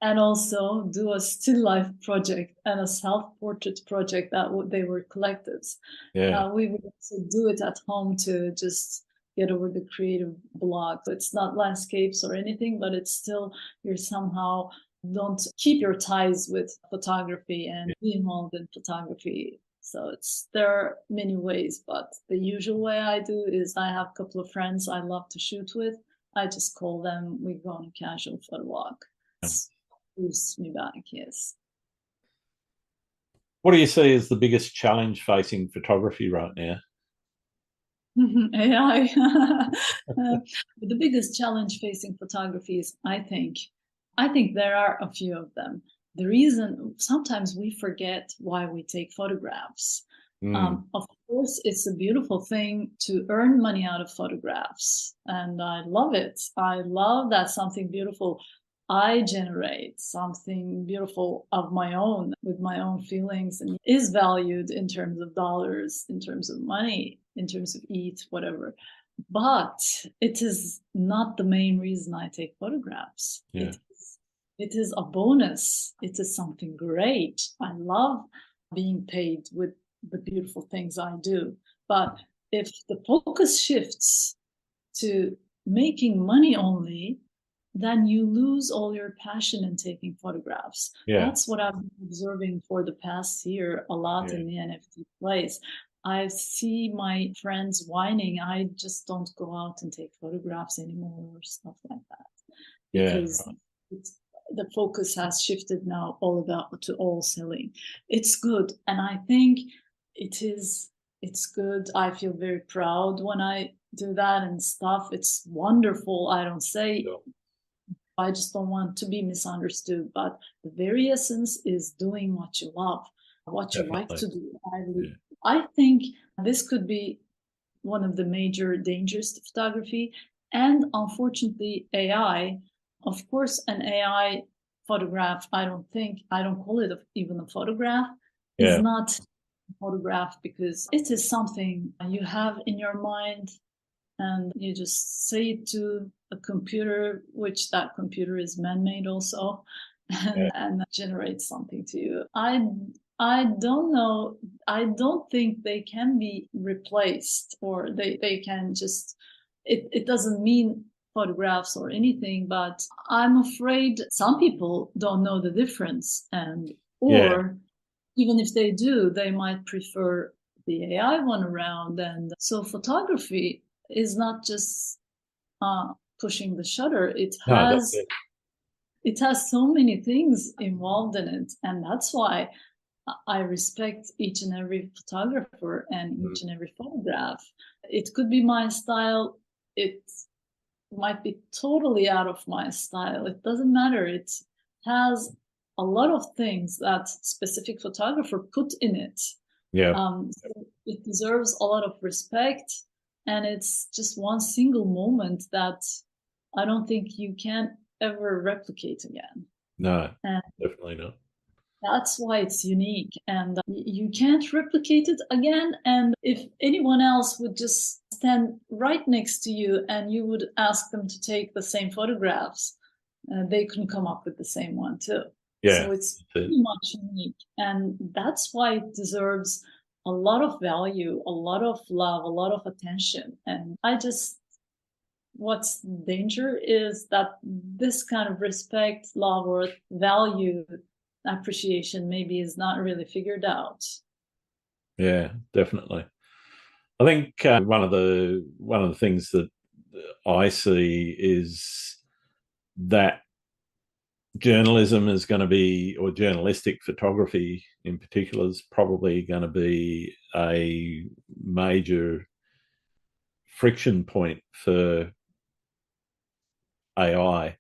And also do a still life project and a self-portrait project that they were collectives. We would also do it at home to just get over the creative block. It's not landscapes or anything, but it's still, you're somehow don't keep your ties with photography and be involved in photography. So there are many ways, but the usual way I do is I have a couple of friends I love to shoot with. I just call them, we go on a casual photo walk. Boosts me back, yes. What do you see as the biggest challenge facing photography right now? AI. The biggest challenge facing photography is, I think there are a few of them. The reason sometimes we forget why we take photographs. Of course, it's a beautiful thing to earn money out of photographs, and I love it. I love that something beautiful. I generate something beautiful of my own, with my own feelings, and is valued in terms of dollars, in terms of money, in terms of whatever. But it is not the main reason I take photographs. It is a bonus. It is something great. I love being paid with the beautiful things I do. But if the focus shifts to making money only, then you lose all your passion in taking photographs. That's what I've been observing for the past year a lot in the NFT place. I see my friends whining. I just don't go out and take photographs anymore or stuff like that, because the focus has shifted now to all selling. It's good, and I think it's good. I feel very proud when I do that and stuff. It's wonderful. I don't say, I just don't want to be misunderstood, but the very essence is doing what you love, what you like to do. I think this could be one of the major dangers to photography. And unfortunately, AI, of course, an AI photograph, I don't call it even a photograph, is not a photograph, because it is something you have in your mind and you just say it to a computer, which that computer is man-made also, and generates something to you. I don't know. I don't think they can be replaced, or they can just, it doesn't mean photographs or anything, but I'm afraid some people don't know the difference, or even if they do, they might prefer the AI one around. And so photography is not just pushing the shutter. It has so many things involved in it, and that's why I respect each and every photographer and each and every photograph. It could be my style. It might be totally out of my style. It doesn't matter. It has a lot of things that specific photographer put in it. So it deserves a lot of respect, and it's just one single moment that I don't think you can ever replicate again. No, definitely not. That's why it's unique, and you can't replicate it again. And if anyone else would just stand right next to you and you would ask them to take the same photographs, they couldn't come up with the same one too. So it's pretty much unique, and that's why it deserves a lot of value, a lot of love, a lot of attention. And what's danger is that this kind of respect, love, or value, appreciation maybe is not really figured out. Yeah, definitely. I think one of the things that I see is that journalism is going to be, or journalistic photography in particular, is probably going to be a major friction point for AI,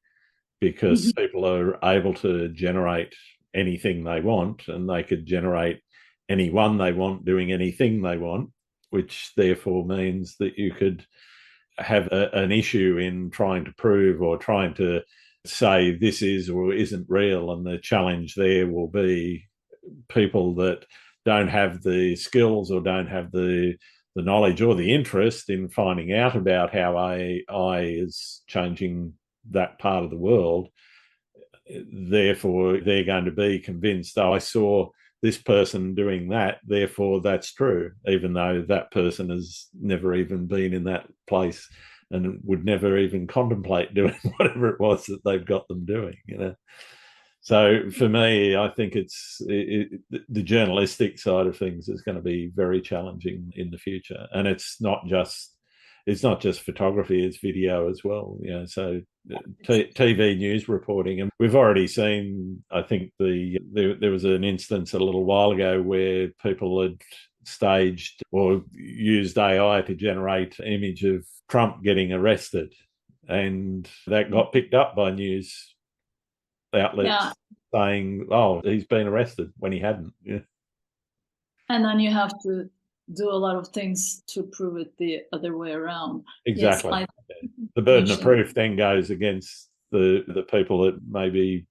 because people are able to generate anything they want, and they could generate anyone they want doing anything they want, which therefore means that you could have an issue in trying to prove or trying to say this is or isn't real. And the challenge there will be people that don't have the skills or don't have the knowledge or the interest in finding out about how AI is changing that part of the world. Therefore, they're going to be convinced, I saw this person doing that, therefore that's true, even though that person has never even been in that place and would never even contemplate doing whatever it was that they've got them doing, So for me, I think the journalistic side of things is going to be very challenging in the future. And it's not just photography, it's video as well. So TV news reporting. And we've already seen, I think there was an instance a little while ago where people had staged or used AI to generate an image of Trump getting arrested. And that got picked up by news outlets saying, oh, he's been arrested, when he hadn't. And then you have to do a lot of things to prove it the other way around. Exactly. Yes, the burden of proof then goes against the people that may be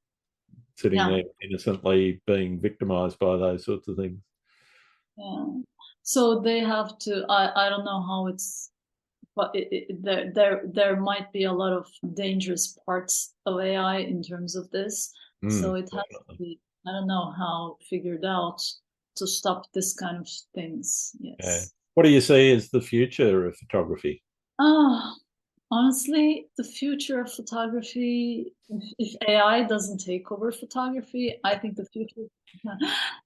sitting there innocently being victimized by those sorts of things. Yeah. So they have to, I don't know how it's, but there might be a lot of dangerous parts of AI in terms of this. So it has to be, I don't know how figured out to stop this kind of things. Yes. Yeah. What do you see as the future of photography? Honestly, the future of photography, if AI doesn't take over photography, I think the future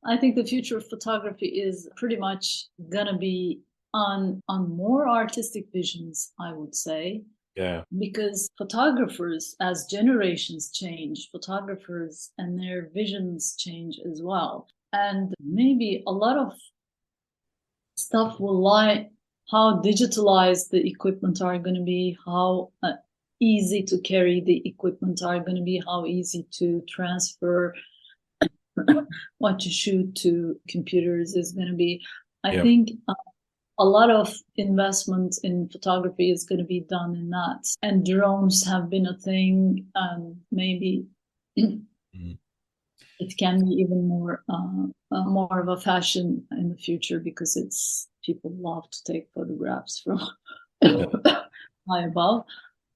I think the future of photography is pretty much gonna be on more artistic visions, I would say. Yeah, Because photographers, as generations change, photographers and their visions change as well. And maybe a lot of stuff will lie how digitalized the equipment are going to be, how easy to carry the equipment are going to be, how easy to transfer what you shoot to computers is going to be. I yeah. think a lot of investment in photography is going to be done in that. And drones have been a thing. Maybe Mm. it can be even more of a fashion in the future because it's people love to take photographs from Yeah. high above.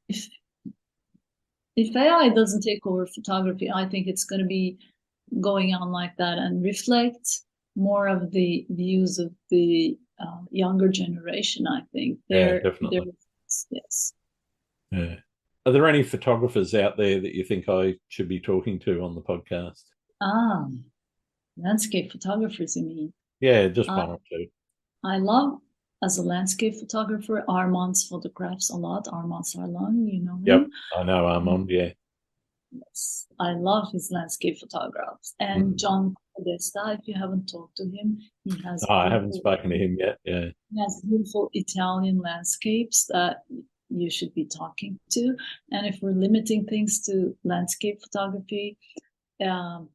If if AI doesn't take over photography, I think it's going to be going on like that and reflect more of the views of the younger generation. I think Yeah, they're definitely. yes. Yeah. Are there any photographers out there that you think I should be talking to on the podcast? Ah, landscape photographers. I mean, Yeah, just I one or two. I love as a landscape photographer Armand's photographs a lot. Armand Sarlan, you know Yep, him. I know Armand. Yeah. Yes, I love his landscape photographs. And Mm. John Podesta, if you haven't talked to him, he has Oh, I haven't beautiful, spoken to him yet. Yeah. he has beautiful Italian landscapes that you should be talking to. And if we're limiting things to landscape photography, um,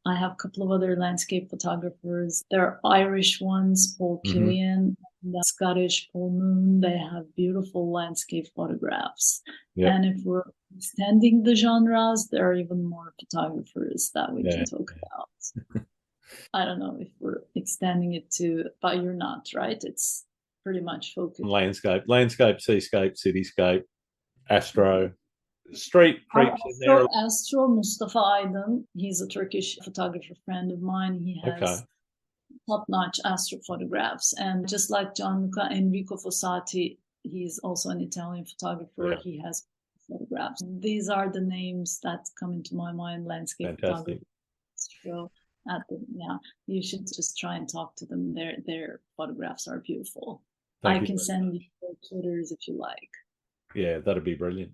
I have a couple of other landscape photographers. There are Irish ones, Paul Hmm. Killian, the Scottish Paul Moon. They have beautiful landscape photographs. Yep. And if we're extending the genres, there are even more photographers that we Yeah. can talk about. I don't know if we're extending it to, but you're not, right? It's pretty much focused. Landscape, seascape, cityscape, astro, street creeps in there. Astro Mustafa Aydın, he's a Turkish photographer friend of mine. He Okay. has top-notch astro photographs. And just like Gianluca Enrico Fossati, he's also an Italian photographer. Yeah. He has photographs. These are the names that come into my mind, landscape Fantastic. photography. Astro, yeah, you should just try and talk to them. Their photographs are beautiful. Thank I you can very send much. you their Twitters if you like. Yeah, that'd be brilliant.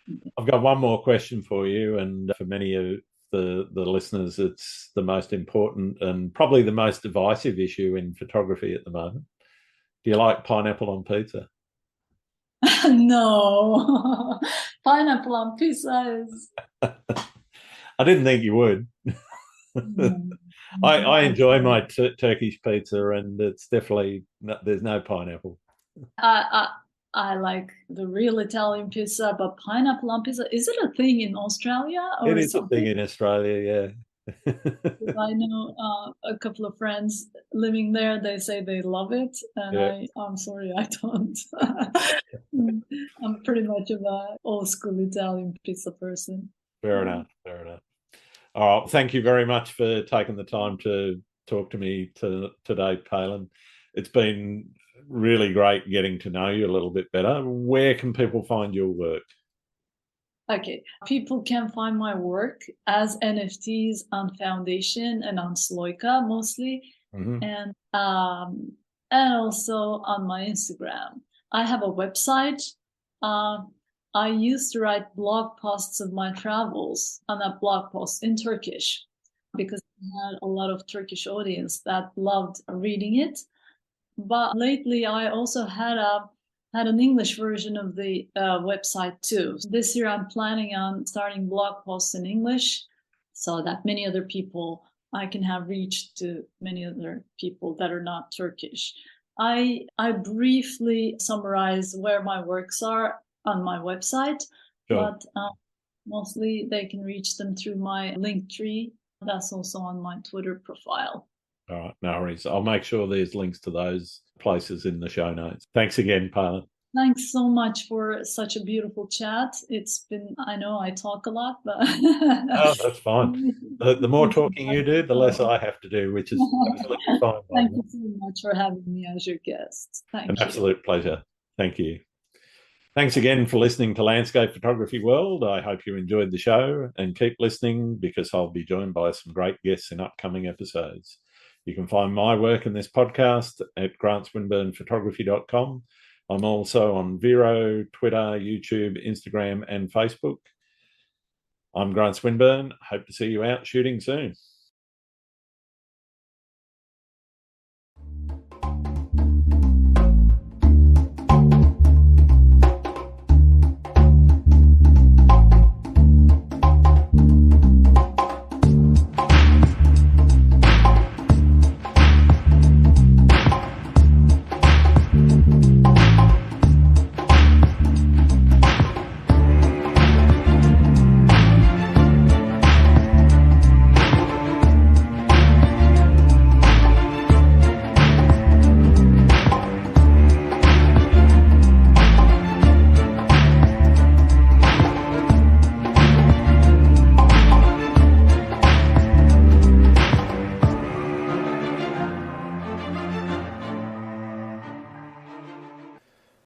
Okay. I've got one more question for you, and for many of the listeners, it's the most important and probably the most divisive issue in photography at the moment. Do you like pineapple on pizza? No, pineapple on pizza is. I didn't think you would. No, I I, enjoy my Turkish pizza, and it's definitely there's no pineapple. I, I like the real Italian pizza, but pineapple on pizza, is it a thing in Australia It or is a thing something? in Australia, yeah. I know a couple of friends living there, they say they love it, and Yeah, I'm sorry, I don't. I'm pretty much of a old school Italian pizza person. fair enough, fair enough. All right, thank you very much for taking the time to talk to me today, Palin. It's been really great getting to know you a little bit better. Where can people find your work? Okay, people can find my work as NFTs on Foundation and on Sloika mostly, Mm-hmm. and also on my Instagram. I have a website. Uh, I used to write blog posts of my travels on a blog post in Turkish because I had a lot of Turkish audience that loved reading it. But lately, I also had an English version of the website too. This year, I'm planning on starting blog posts in English, so that many other people I can have reached to many other people that are not Turkish. I briefly summarize where my works are on my website, Sure. but mostly they can reach them through my link tree. That's also on my Twitter profile. All right, no worries. I'll make sure there's links to those places in the show notes. Thanks again, Palin. Thanks so much for such a beautiful chat. It's been, I know I talk a lot, but Oh, that's fine. The more talking you do, the less I have to do, which is absolutely fine by Thank me. you so much for having me as your guest. An Thank you. absolute pleasure. Thank you. Thanks again for listening to Landscape Photography World. I hope you enjoyed the show, and keep listening because I'll be joined by some great guests in upcoming episodes. You can find my work in this podcast at grantswinburnphotography.com. I'm also on Vero, Twitter, YouTube, Instagram, and Facebook. I'm Grant Swinburne. Hope to see you out shooting soon.